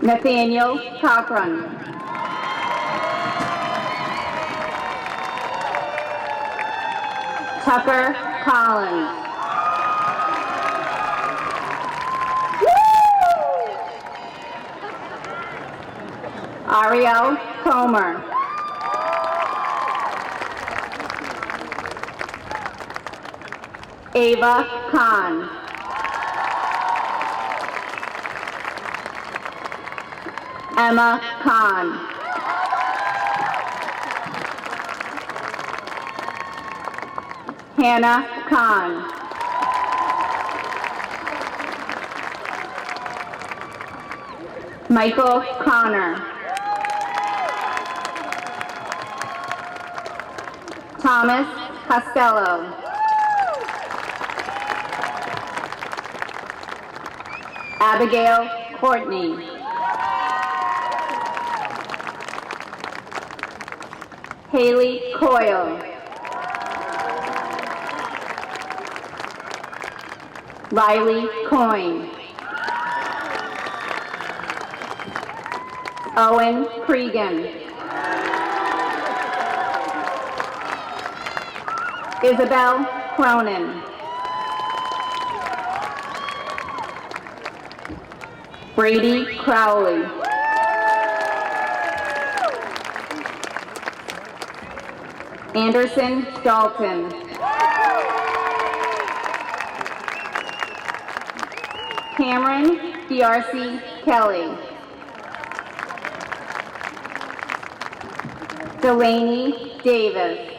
Nathaniel Cochran. Tucker Collins. Ariel Comer. Ava Khan. Emma Khan. Hannah Khan. Michael Connor. Thomas Costello. Abigail Courtney. Haley Coyle. Riley Coyne. Owen Cregan. Isabel Cronin. Brady Crowley. Anderson Dalton. Cameron DRC Kelly. Delaney Davis.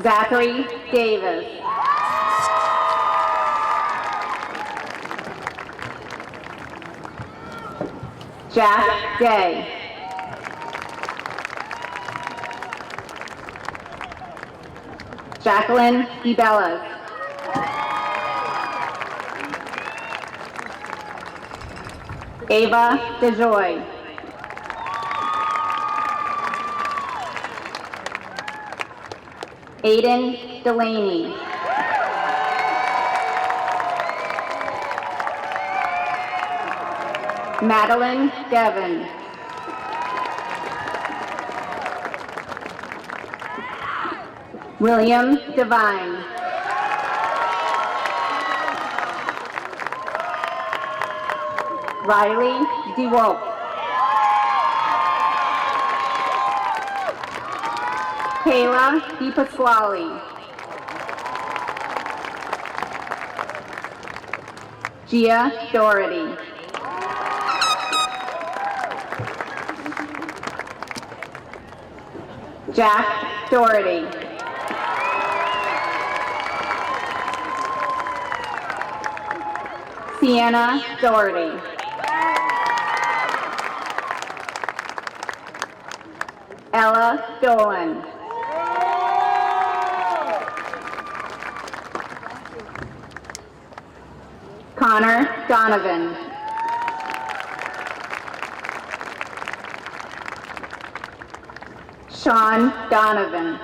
Zachary Davis. Jack Day. Jacqueline DeBellas. Ava DeJoy. Aiden Delaney. Madeline Devon. William Devine. Riley DeWolf. Kayla DePasquale. Gia Doherty. Jack Doherty. Sienna Doherty. Ella Dolan. Connor Donovan. Sean Donovan.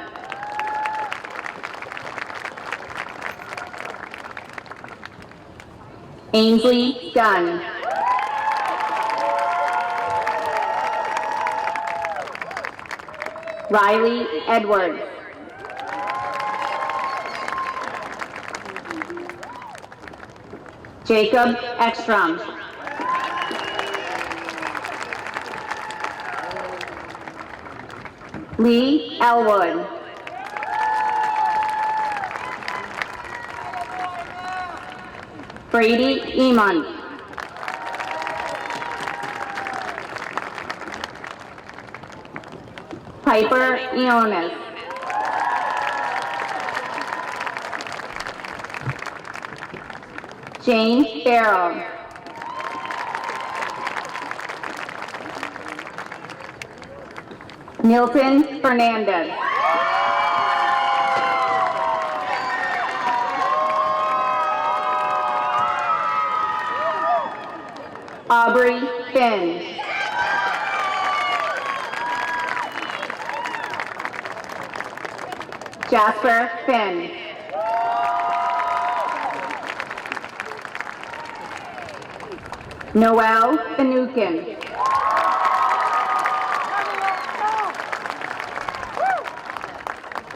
Ainsley Dunn. Riley Edwards. Jacob Ekstrom. Lee Elwood. Brady Emont. Piper Ionis. Jane Farrell. Milton Fernandez. Aubrey Finn. Jasper Finn. Noel Finucane.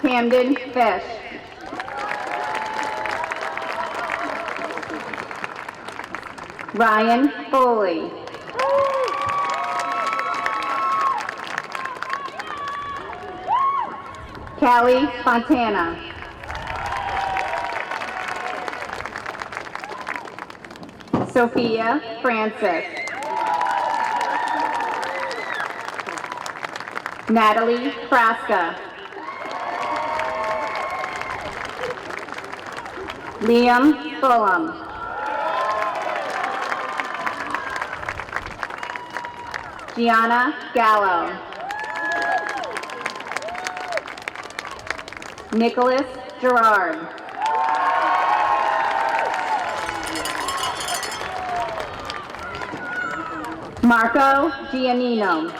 Camden Fish. Ryan Foley. Callie Fontana. Sophia Francis. Natalie Frasca. Liam Fulham. Gianna Gallo. Nicholas Gerard. Marco Giannino.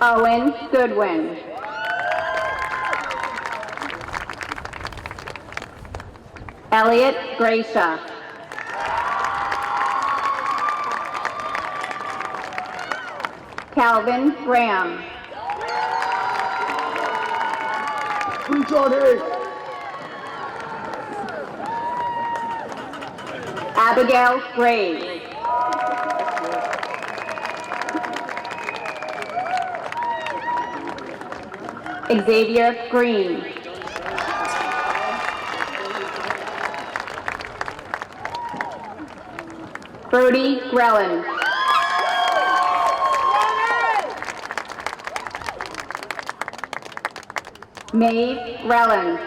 Owen Goodwin. Elliot Gracia. Calvin Graham. Abigail Graves. Xavier Green. Brody Grellen. Maeve Grellen.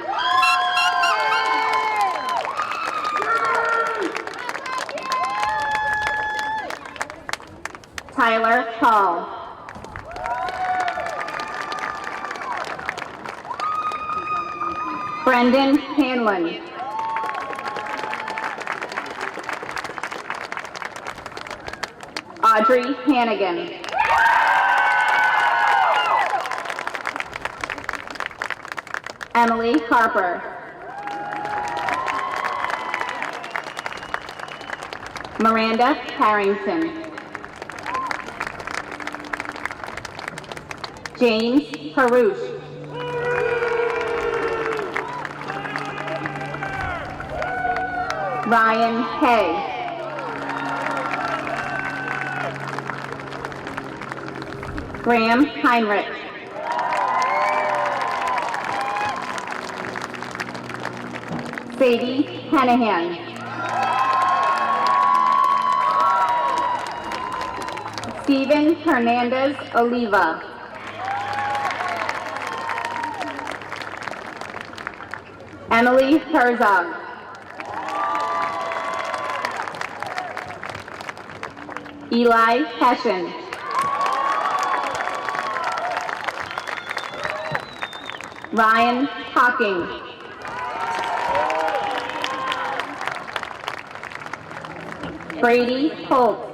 Tyler Hall. Brendan Hanlon. Audrey Hannigan. Emily Harper. Miranda Harrington. James Harouche. Ryan Hay. Graham Heinrich. Sadie Hennihan. Stephen Hernandez Oliva. Emily Herzog. Eli Hessian. Ryan Hawking. Brady Holt.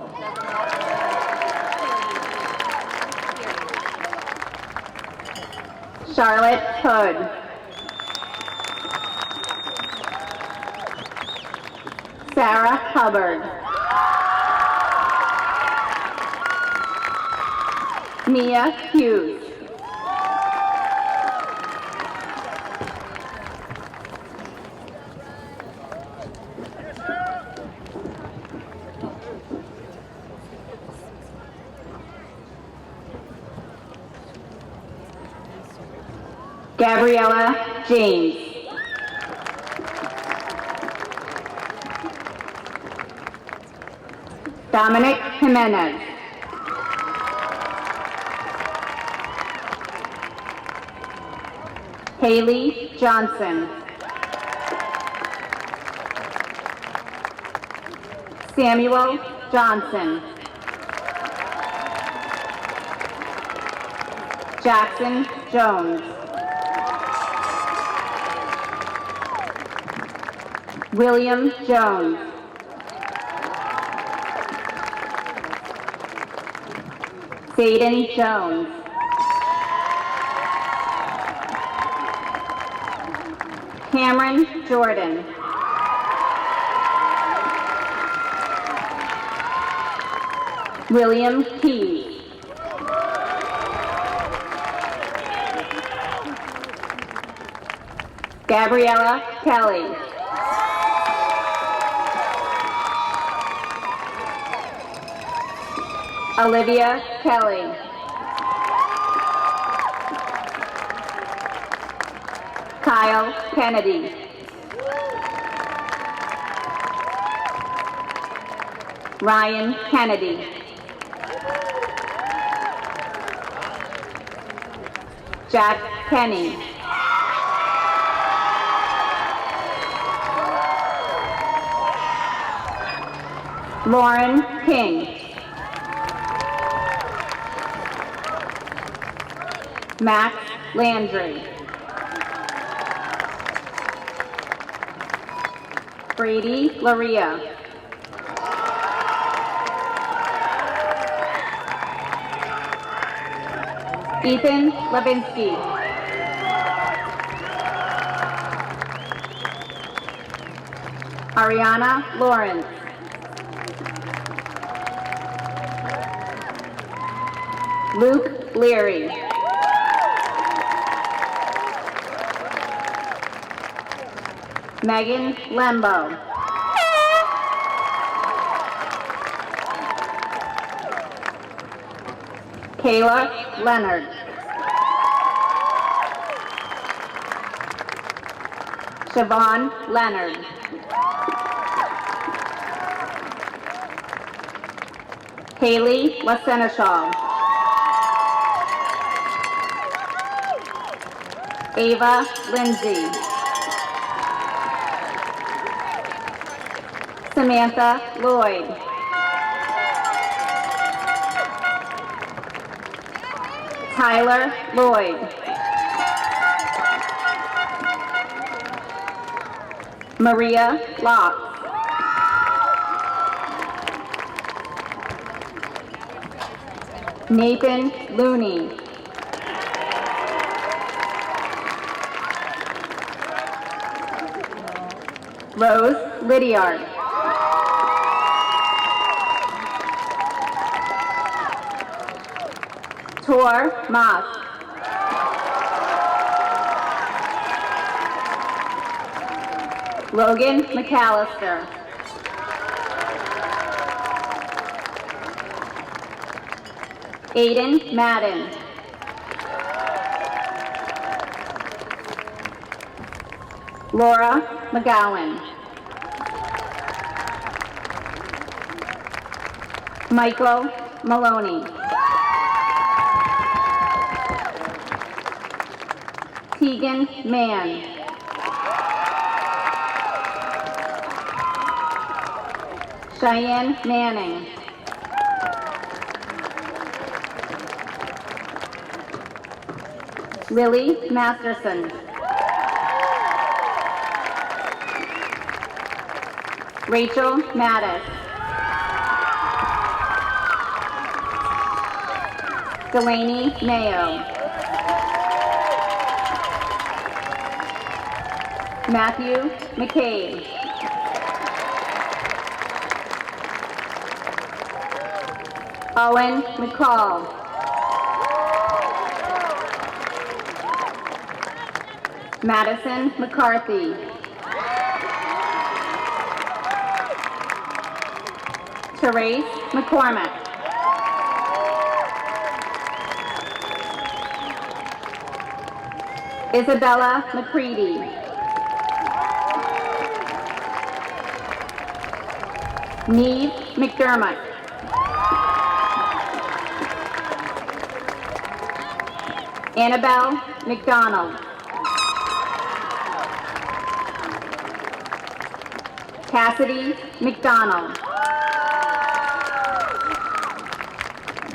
Charlotte Hood. Sarah Hubbard. Mia Hughes. Gabriella James. Dominic Jimenez. Haley Johnson. Samuel Johnson. Jackson Jones. William Jones. Zayden Jones. Cameron Jordan. William Keyes. Gabriella Kelly. Olivia Kelly. Kyle Kennedy. Ryan Kennedy. Jack Kenny. Lauren King. Max Landry. Brady Laria. Ethan Levinsky. Ariana Lawrence. Luke Leary. Megan Lembo. Kayla Leonard. Siobhan Leonard. Haley Laseneschal. Ava Lindsay. Samantha Lloyd. Tyler Lloyd. Maria Locke. Nathan Looney. Rose Lydiard. Tor Moss. Logan McAllister. Aiden Madden. Laura McGowan. Michael Maloney. Tegan Mann. Cheyenne Manning. Lily Masterson. Rachel Mattis. Delaney Mayo. Matthew McCabe. Owen McCall. Madison McCarthy. Therese McCormick. Isabella McCready. Neve McDermott. Annabelle McDonald. Cassidy McDonald.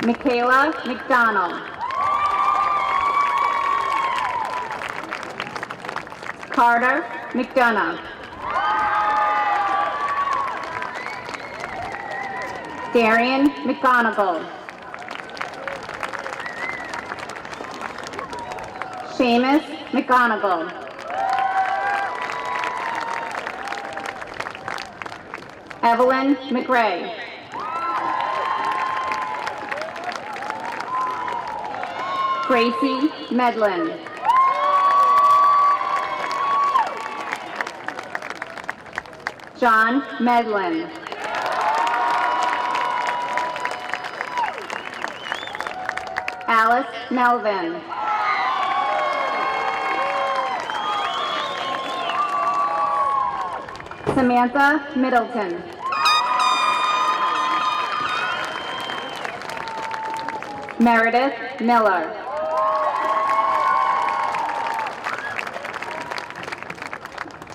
Michaela McDonald. Carter McDonough. Darian McGonigal. Seamus McGonigal. Evelyn McRae. Gracie Medlin. John Medlin. Alice Melvin. Samantha Middleton. Meredith Miller.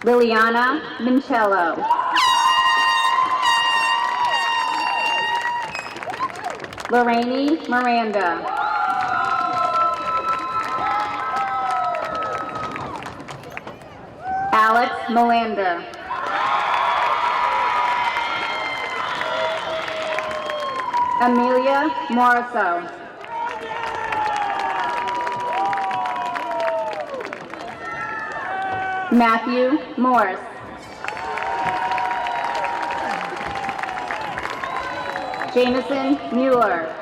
Liliana Mincello. Lorraine Miranda. Alex Melander. Amelia Morriso. Matthew Morris. Jameson Mueller.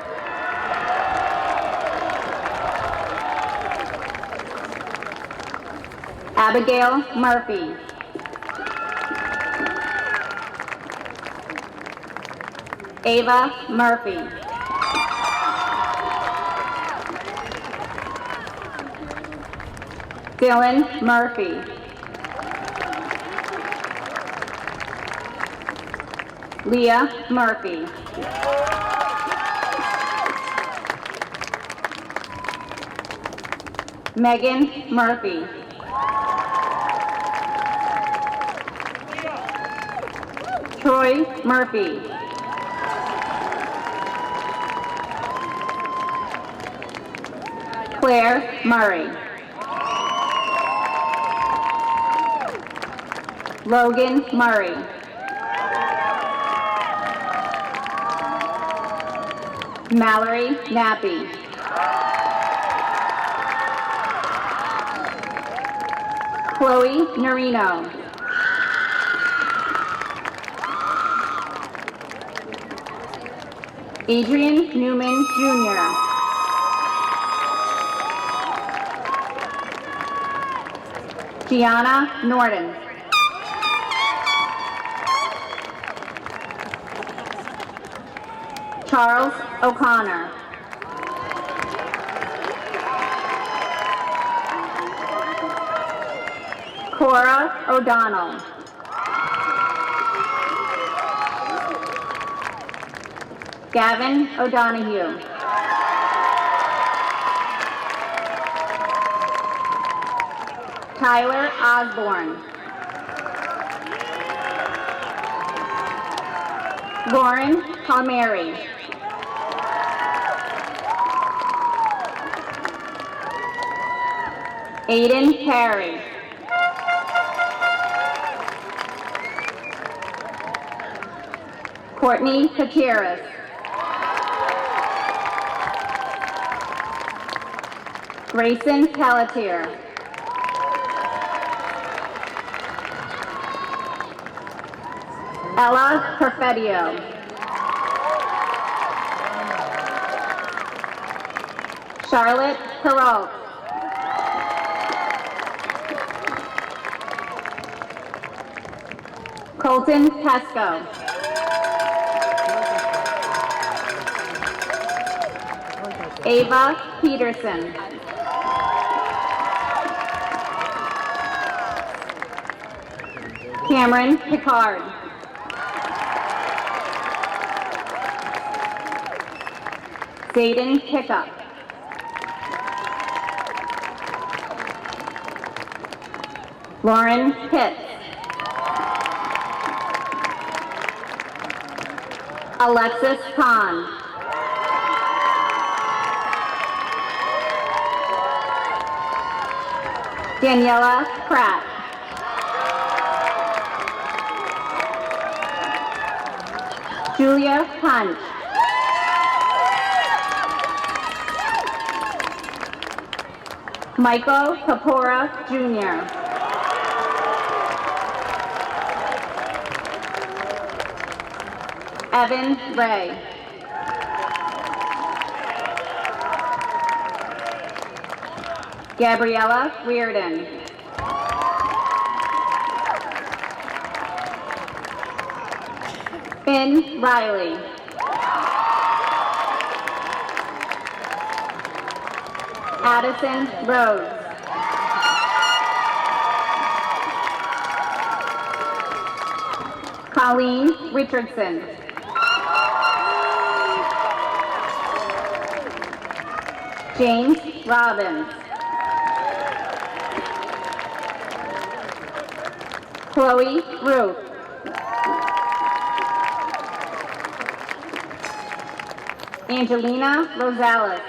Abigail Murphy. Ava Murphy. Dylan Murphy. Leah Murphy. Megan Murphy. Troy Murphy. Claire Murray. Logan Murray. Mallory Nappy. Chloe Norino. Adrian Newman Jr. Gianna Norton. Charles O'Connor. Cora O'Donnell. Gavin O'Donoghue. Tyler Osborne. Lauren Palmieri. Aiden Perry. Courtney Gutierrez. Grayson Pelletier. Ella Perfettio. Charlotte Perrault. Colton Pesco. Ava Peterson. Cameron Picard. Zayden Pickup. Lauren Pitts. Alexis Kahn. Daniela Pratt. Julia Punch. Michael Kapora Jr. Evan Ray. Gabriella Reardon. Finn Riley. Addison Rose. Colleen Richardson. James Robbins. Chloe Ruth. Angelina Rosales.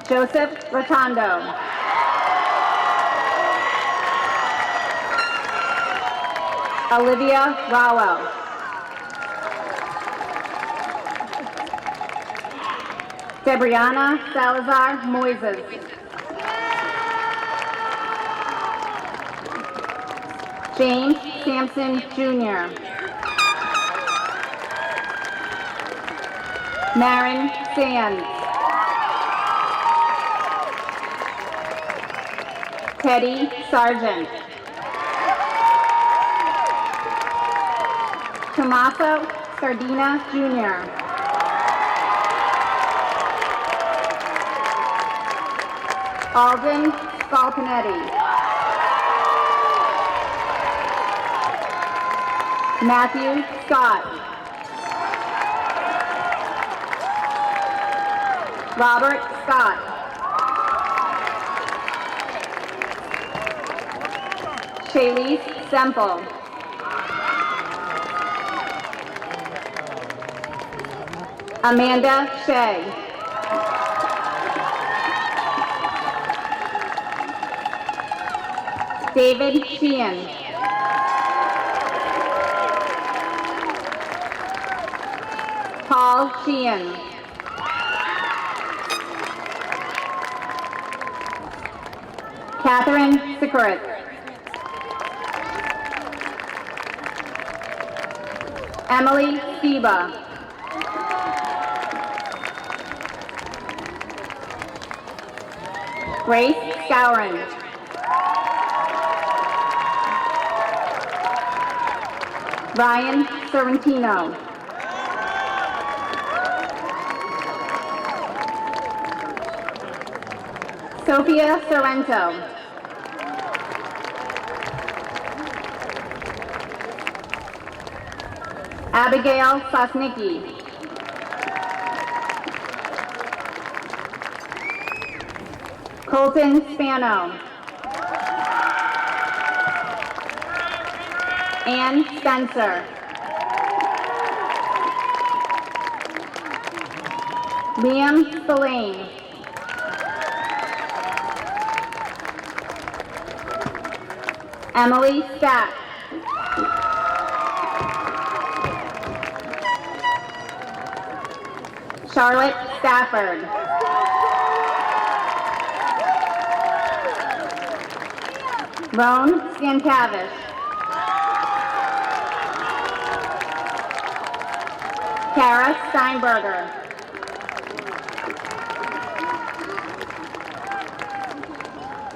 Joseph Rotondo. Olivia Rowell. Debriana Salazar Moises. James Sampson Jr. Marin Sands. Teddy Sargent. Tommaso Sardina Jr. Alden Scalpanetti. Matthew Scott. Robert Scott. Shaylease Semple. Amanda Shea. David Sheehan. Paul Sheehan. Catherine Sikorit. Emily Siba. Grace Scourin. Ryan Sorrentino. Sophia Sorrento. Abigail Sosnicki. Colton Spano. Ann Spencer. Liam Spillane. Emily Stack. Charlotte Stafford. Roan Stancavish. Kara Steinberger.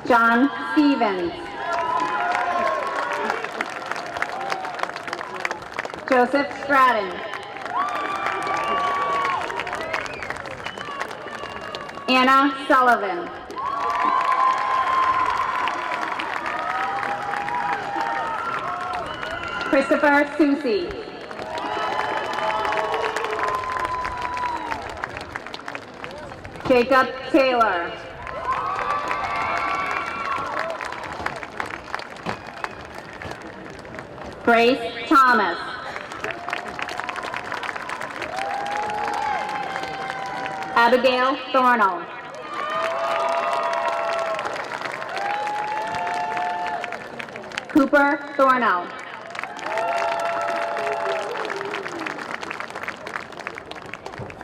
John Stevens. Joseph Stratton. Anna Sullivan. Christopher Susi. Jacob Taylor. Grace Thomas. Abigail Thornell. Cooper Thornell.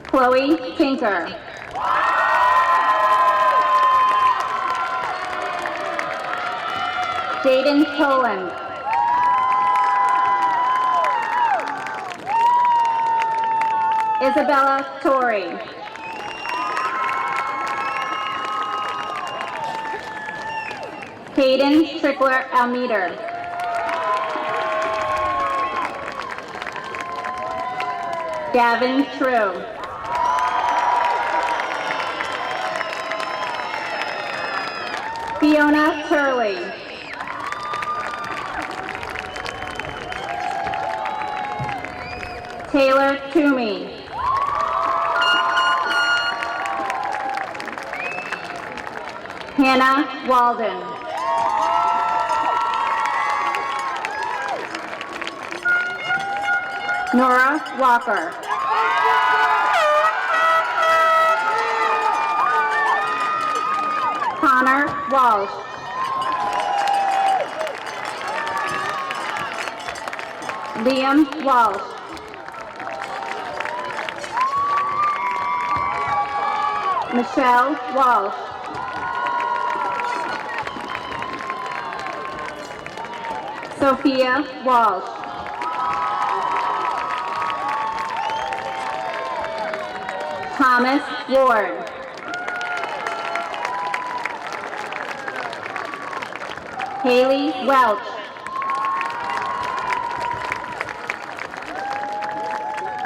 Chloe Tinker. Jaden Toland. Isabella Torrey. Caden Trickler Almeter. Gavin True. Fiona Turley. Taylor Toomey. Hannah Walden. Nora Walker. Connor Walsh. Liam Walsh. Michelle Walsh. Sophia Walsh. Thomas Ward. Haley Welch.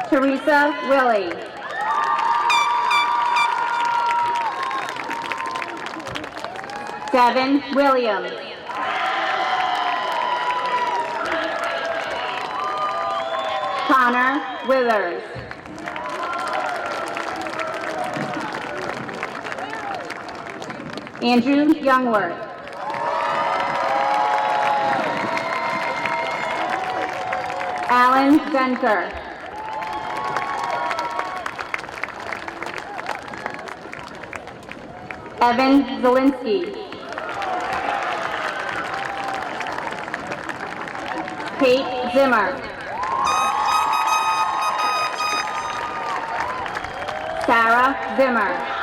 Teresa Willie. Devin Williams. Connor Withers. Andrew Youngworth. Alan Denker. Evan Zielinski. Kate Zimmer. Sarah Zimmer.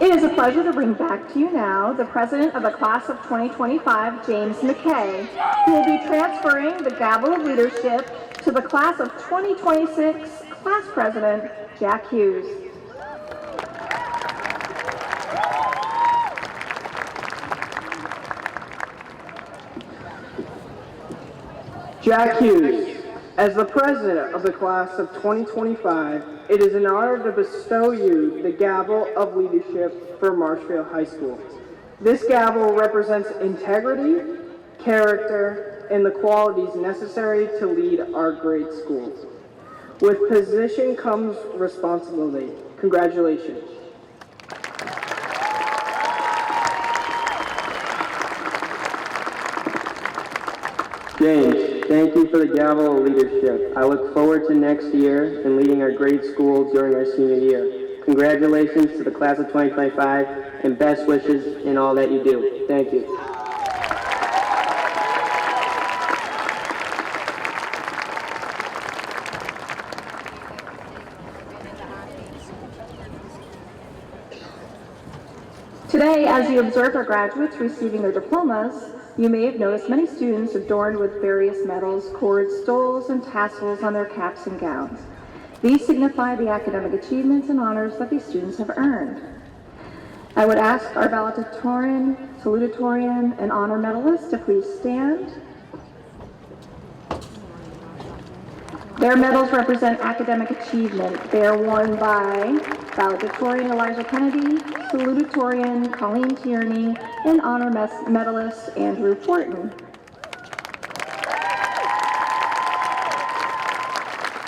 It is a pleasure to bring back to you now the president of the class of 2025, James McKay, who will be transferring the gavel of leadership to the class of 2026 class president, Jack Hughes. Jack Hughes, as the president of the class of 2025, it is an honor to bestow you the gavel of leadership for Marshfield High School. This gavel represents integrity, character, and the qualities necessary to lead our great schools. With position comes responsibility. Congratulations. James, thank you for the gavel of leadership. I look forward to next year and leading our great school during our senior year. Congratulations to the class of 2025 and best wishes in all that you do. Thank you. Today, as you observed our graduates receiving their diplomas, You may have noticed many students adorned with various medals, cords, stoles, and tassels on their caps and gowns. These signify the academic achievements and honors that these students have earned. I would ask our valedictorian, salutatorian, and honor medalists to please stand. Their medals represent academic achievement. They are worn by valedictorian Elijah Kennedy, salutatorian Colleen Tierney, and honor medalist Andrew Fortin.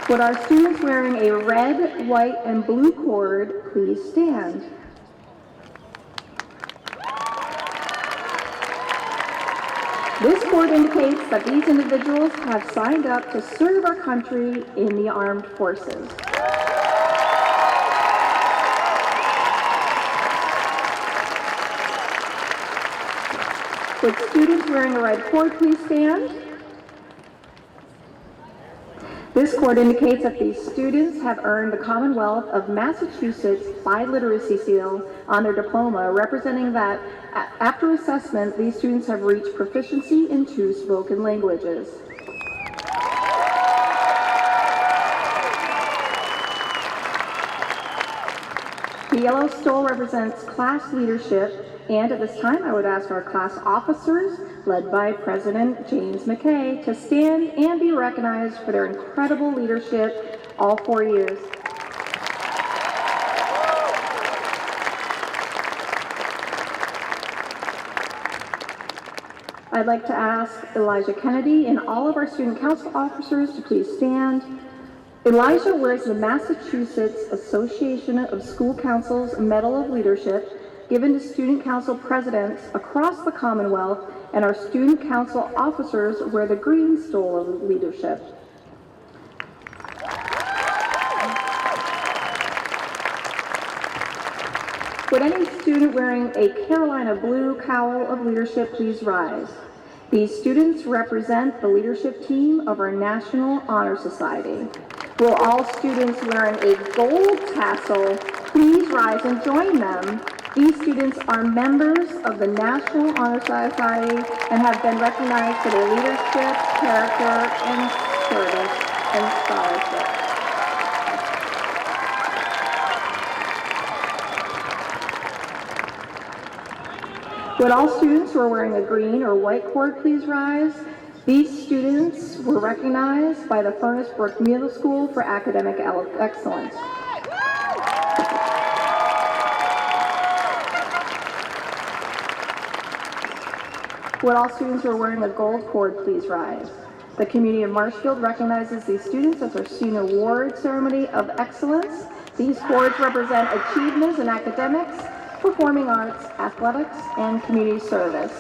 Would our students wearing a red, white, and blue cord please stand? This cord indicates that these individuals have signed up to serve our country in the armed forces. Would students wearing a red cord please stand? This cord indicates that these students have earned the Commonwealth of Massachusetts Biliteracy Seal on their diploma, representing that after assessment, these students have reached proficiency in 2 spoken languages. The yellow stole represents class leadership, and at this time I would ask our class officers, led by President James McKay, to stand and be recognized for their incredible leadership all 4 years. I'd like to ask Elijah Kennedy and all of our student council officers to please stand. Elijah wears the Massachusetts Association of School Councils Medal of Leadership, given to student council presidents across the Commonwealth, and our student council officers wear the green stole of leadership. Would any student wearing a Carolina blue cowl of leadership please rise? These students represent the leadership team of our National Honor Society. Will all students wearing a gold tassel please rise and join them? These students are members of the National Honor Society and have been recognized for their leadership, character, and service and scholarship. Would all students who are wearing a green or white cord please rise? These students were recognized by the Furnace Brook Middle School for academic excellence. Would all students who are wearing a gold cord please rise? The community of Marshfield recognizes these students as our Student Award Ceremony of Excellence. These cords represent achievements in academics, performing arts, athletics, and community service.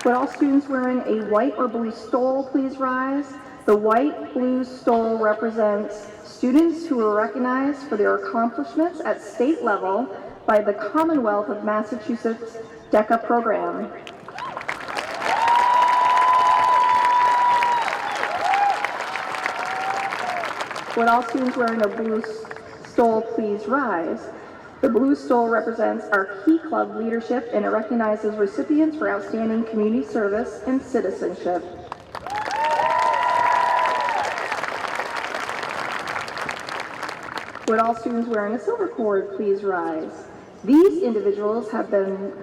Would all students wearing a white or blue stole please rise? The white-blue stole represents students who were recognized for their accomplishments at state level by the Commonwealth of Massachusetts DECA program. Would all students wearing a blue stole please rise? The blue stole represents our Key Club leadership, and it recognizes recipients for outstanding community service and citizenship. Would all students wearing a silver cord please rise? These individuals have been,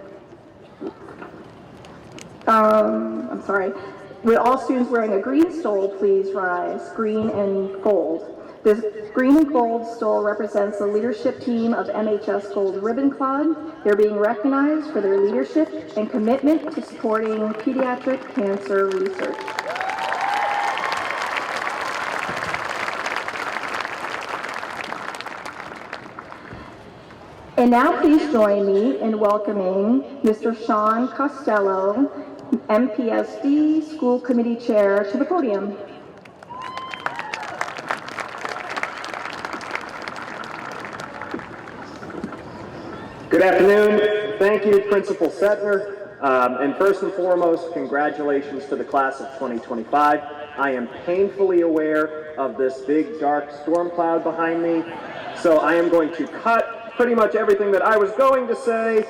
Would all students wearing a green stole please rise? Green and gold. This green and gold stole represents the leadership team of MHS Gold Ribbon Club. They're being recognized for their leadership and commitment to supporting pediatric cancer research. And now please join me in welcoming Mr. Sean Costello, MPSD School Committee Chair, to the podium. Good afternoon. Thank you, Principal Setner. And first and foremost, congratulations to the class of 2025. I am painfully aware of this big dark storm cloud behind me, so I am going to cut pretty much everything that I was going to say.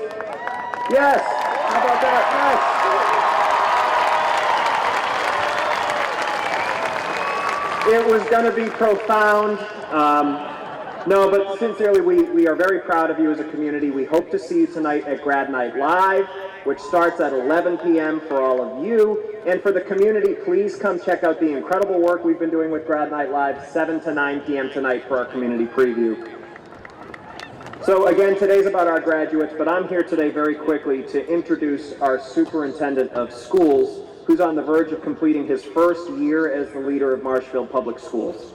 Yes, how about that? Yes. It was going to be profound. No, but sincerely, we are very proud of you as a community. We hope to see you tonight at Grad Night Live, which starts at 11 p.m. for all of you. And for the community, please come check out the incredible work we've been doing with Grad Night Live, 7 to 9 p.m. tonight for our community preview. So again, today's about our graduates, but I'm here today very quickly to introduce our superintendent of schools, who's on the verge of completing his first year as the leader of Marshfield Public Schools.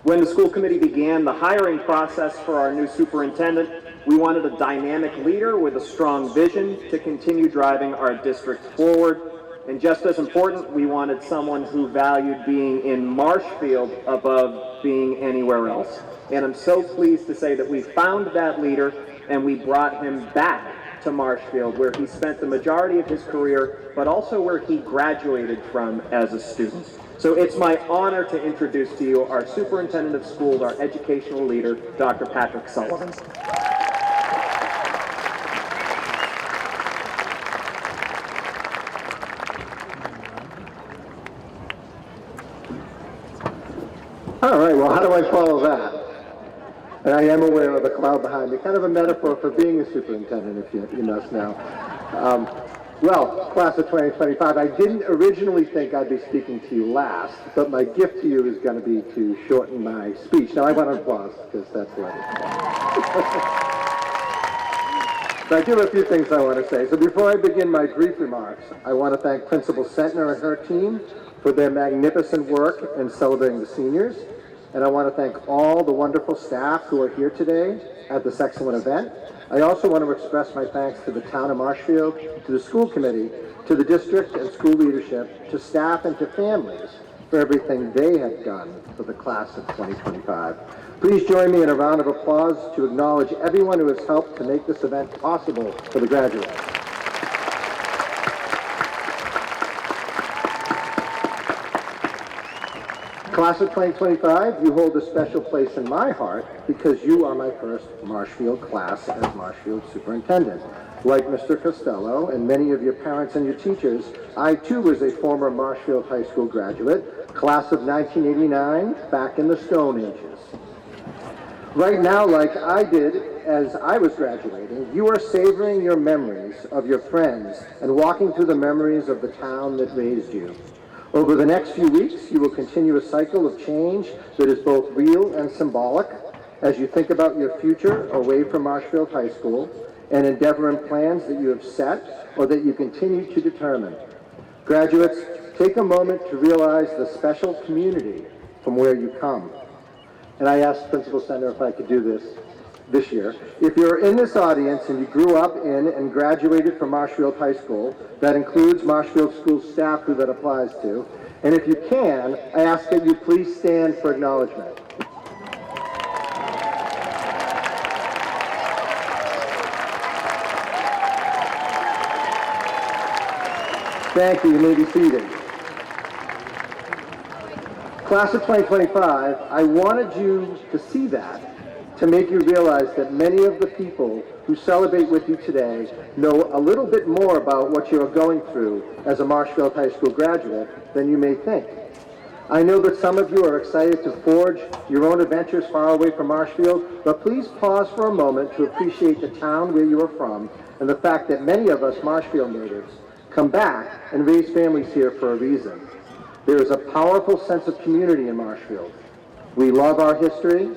When the school committee began the hiring process for our new superintendent, we wanted a dynamic leader with a strong vision to continue driving our district forward. And just as important, we wanted someone who valued being in Marshfield above being anywhere else. And I'm so pleased to say that we found that leader and we brought him back to Marshfield, where he spent the majority of his career, but also where he graduated from as a student. So it's my honor to introduce to you our superintendent of schools, our educational leader, Dr. Patrick Sullivan. All right, well, how do I follow that? And I am aware of the cloud behind me, kind of a metaphor for being a superintendent, if you must know. Well, class of 2025, I didn't originally think I'd be speaking to you last, but my gift to you is going to be to shorten my speech. Now, I want applause, because that's what But I do have a few things I want to say. So before I begin my brief remarks, I want to thank Principal Sentner and her team for their magnificent work in celebrating the seniors. And I want to thank all the wonderful staff who are here today at this excellent event. I also want to express my thanks to the town of Marshfield, to the school committee, to the district and school leadership, to staff and to families for everything they have done for the class of 2025. Please join me in a round of applause to acknowledge everyone who has helped to make this event possible for the graduates. Class of 2025, you hold a special place in my heart because you are my first Marshfield class as Marshfield superintendent. Like Mr. Costello and many of your parents and your teachers, I too was a former Marshfield High School graduate, class of 1989, back in the Stone Ages. Right now, like I did as I was graduating, you are savoring your memories of your friends and walking through the memories of the town that raised you. Over the next few weeks, you will continue a cycle of change that is both real and symbolic as you think about your future away from Marshfield High School and endeavor in plans that you have set or that you continue to determine. Graduates, take a moment to realize the special community from where you come. And I asked Principal Sentner if I could do this year. If you're in this audience and you grew up in and graduated from Marshfield High School, that includes Marshfield School staff who that applies to, and if you can, I ask that you please stand for acknowledgement. Thank you. You may be seated. Class of 2025, I wanted you to see that, to make you realize that many of the people who celebrate with you today know a little bit more about what you are going through as a Marshfield High School graduate than you may think. I know that some of you are excited to forge your own adventures far away from Marshfield, but please pause for a moment to appreciate the town where you are from and the fact that many of us Marshfield natives come back and raise families here for a reason. There is a powerful sense of community in Marshfield. We love our history,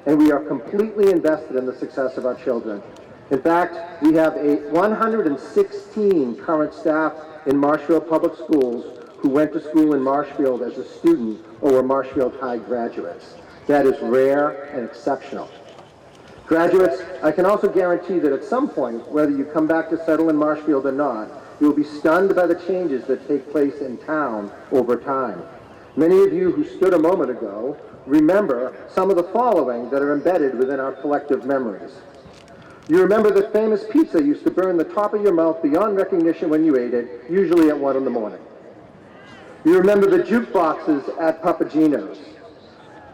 and we are completely invested in the success of our children. In fact, we have 116 current staff in Marshfield Public Schools who went to school in Marshfield as a student or were Marshfield High graduates. That is rare and exceptional. Graduates, I can also guarantee that at some point, whether you come back to settle in Marshfield or not, you will be stunned by the changes that take place in town over time. Many of you who stood a moment ago remember some of the following that are embedded within our collective memories. You remember the famous pizza used to burn the top of your mouth beyond recognition when you ate it, usually at 1 in the morning. You remember the jukeboxes at Papagino's.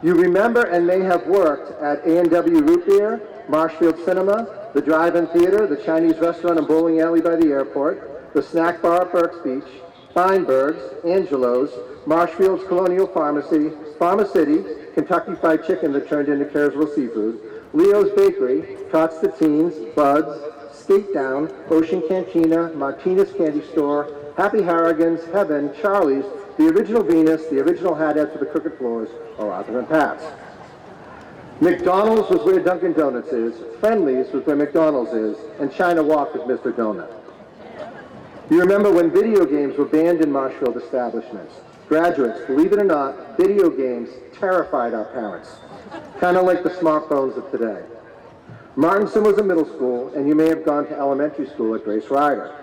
You remember and may have worked at A&W Root Beer, Marshfield Cinema, the Drive-In Theater, the Chinese restaurant and bowling alley by the airport, the snack bar at Burke's Beach, Feinberg's, Angelo's, Marshfield's Colonial Pharmacy, Farmer City, Kentucky Fried Chicken that turned into Caresville Seafood, Leo's Bakery, Tots the Teens, Bud's, Skate Down, Ocean Cantina, Martinez Candy Store, Happy Harrigan's, Heaven, Charlie's, the original Venus, the original Haddad for the Crooked Floors, or Arthur and Pat's. McDonald's was where Dunkin' Donuts is, Friendly's was where McDonald's is, and China Walk was Mr. Donut. You remember when video games were banned in Marshfield establishments. Graduates, believe it or not, video games terrified our parents, kind of like the smartphones of today. Martinson was a middle school, and you may have gone to elementary school at Grace Ryder.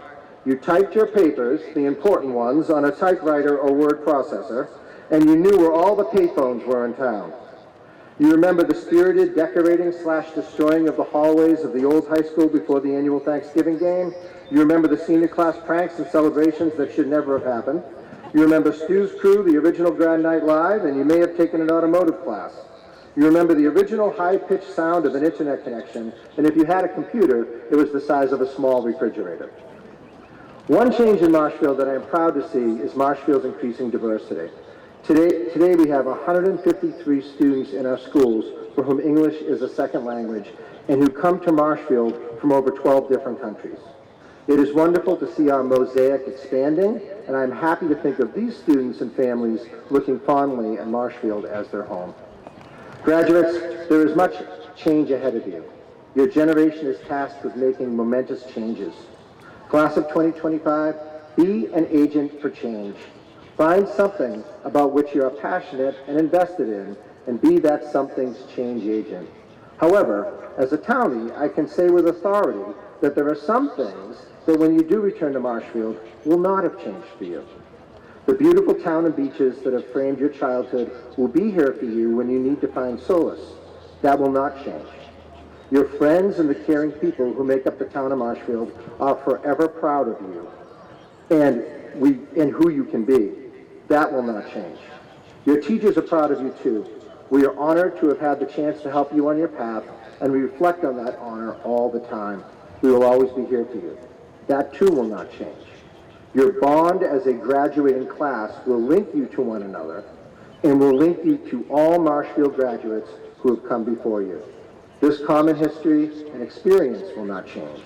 You typed your papers, the important ones, on a typewriter or word processor, and you knew where all the payphones were in town. You remember the spirited decorating/destroying of the hallways of the old high school before the annual Thanksgiving game. You remember the senior class pranks and celebrations that should never have happened. You remember Stu's Crew, the original Grand Night Live, and you may have taken an automotive class. You remember the original high-pitched sound of an internet connection, and if you had a computer, it was the size of a small refrigerator. One change in Marshfield that I am proud to see is Marshfield's increasing diversity. Today we have 153 students in our schools for whom English is a second language and who come to Marshfield from over 12 different countries. It is wonderful to see our mosaic expanding, and I'm happy to think of these students and families looking fondly at Marshfield as their home. Graduates, there is much change ahead of you. Your generation is tasked with making momentous changes. Class of 2025, be an agent for change. Find something about which you are passionate and invested in, and be that something's change agent. However, as a townie, I can say with authority that there are some things that when you do return to Marshfield will not have changed for you. The beautiful town and beaches that have framed your childhood will be here for you when you need to find solace. That will not change. Your friends and the caring people who make up the town of Marshfield are forever proud of you and who you can be. That will not change. Your teachers are proud of you too. We are honored to have had the chance to help you on your path, and we reflect on that honor all the time. We will always be here for you. That too will not change. Your bond as a graduating class will link you to one another and will link you to all Marshfield graduates who have come before you. This common history and experience will not change.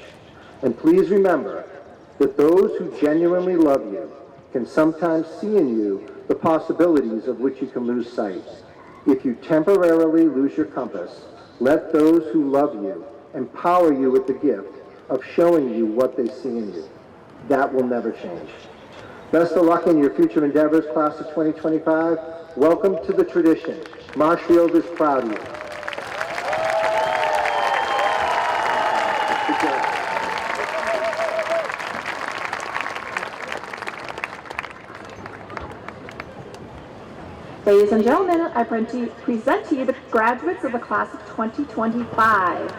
And please remember that those who genuinely love you can sometimes see in you the possibilities of which you can lose sight. If you temporarily lose your compass, let those who love you empower you with the gift of showing you what they see in you. That will never change. Best of luck in your future endeavors, class of 2025. Welcome to the tradition. Marshfield is proud of you. Ladies and gentlemen, I present to you the graduates of the class of 2025.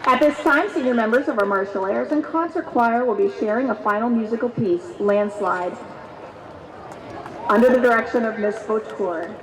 At this time, senior members of our martial airs and concert choir will be sharing a final musical piece, Landslide, under the direction of Miss Vautour.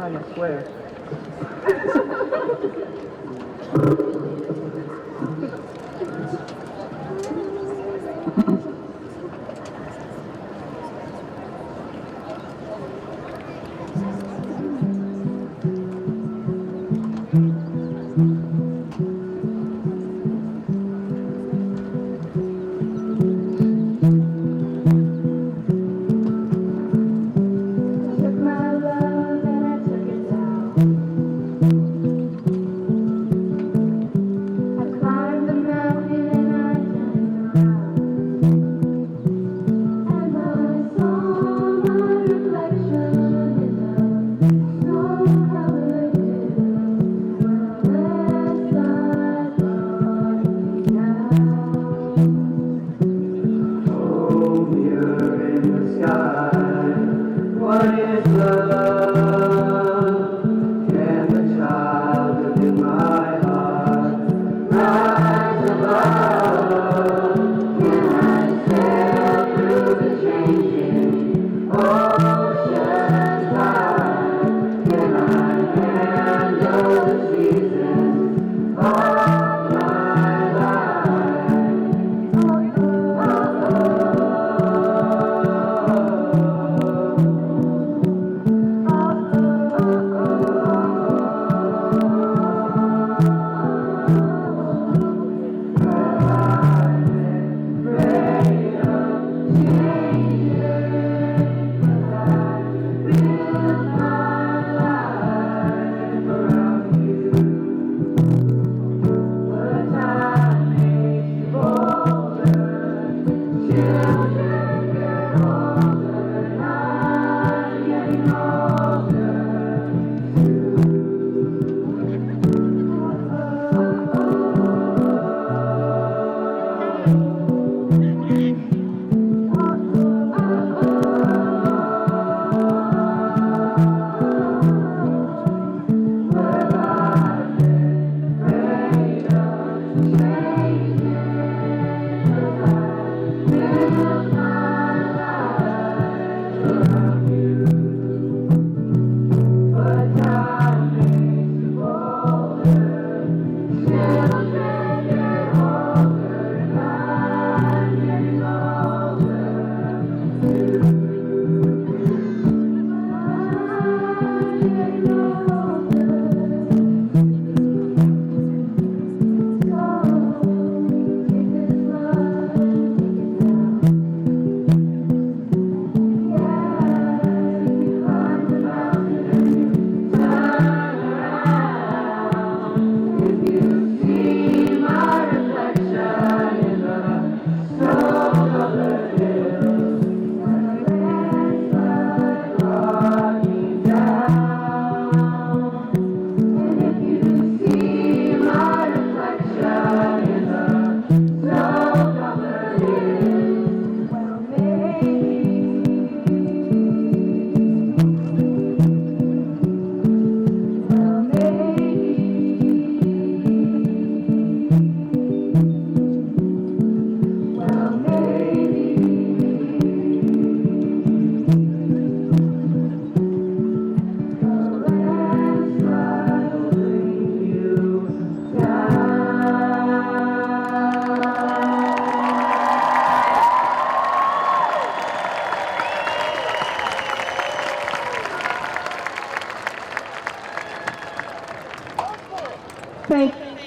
time, I swear.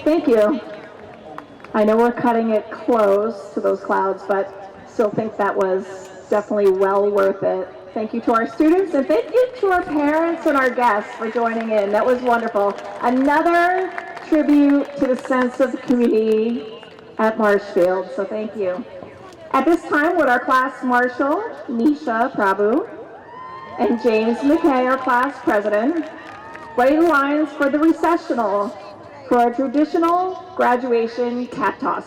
Thank you. I know we're cutting it close to those clouds, but still think that was definitely well worth it. Thank you to our students, and thank you to our parents and our guests for joining in. That was wonderful. Another tribute to the sense of the community at Marshfield, so thank you. At this time, would our class marshal, Nisha Prabhu, and James McKay, our class president, ready the lines for the recessional for our traditional graduation cap toss.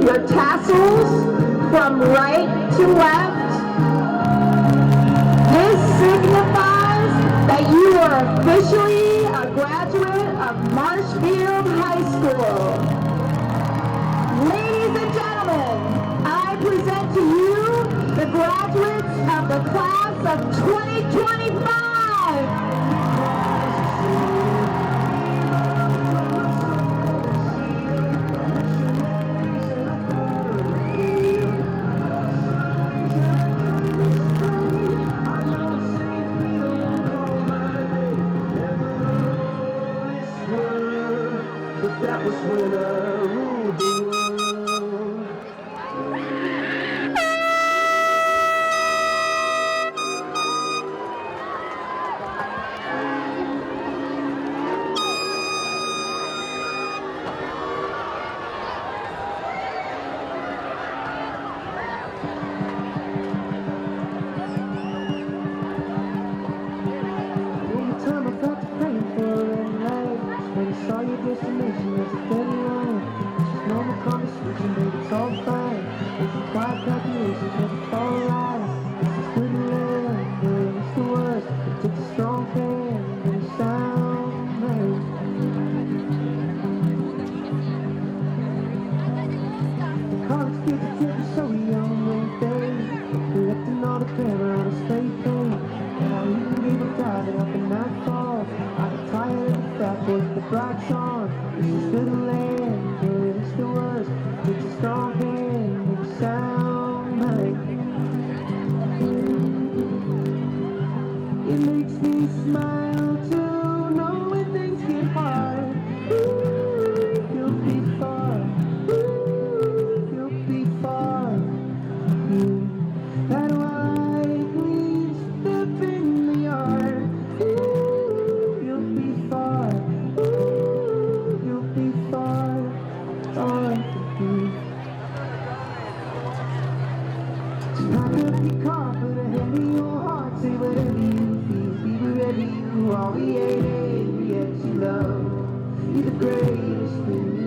your tassels from right to left. This signifies that you are officially a graduate of Marshfield High School. Ladies and gentlemen, I present to you the graduates of the class of 2025. That was when I ruled the world. One time I felt the pain for a red light. When I saw your destination as a dead line. Just normal conversation, baby, it's all fine. It's a quiet calculation, never fall lies. It's just good land, but it's the worst. It takes a strong hand and a sound man. The college kids are getting so young when they collecting all the camera on a straight thing. And I even gave a dive up in nightfall. I got tired of the fat boys with the brights on. It's just good land, but it's the worst. It's a strong hand and a sound man. It makes me smile to know when things get hard. Ooh, you'll be far. Ooh, you'll be far. That white green step in the yard. Ooh, you'll be far. Ooh, you'll be far. Far. So pack up your car, put a hand in your heart, say whatever you feel, be wherever you are. We ain't yet you love. You're the greatest thing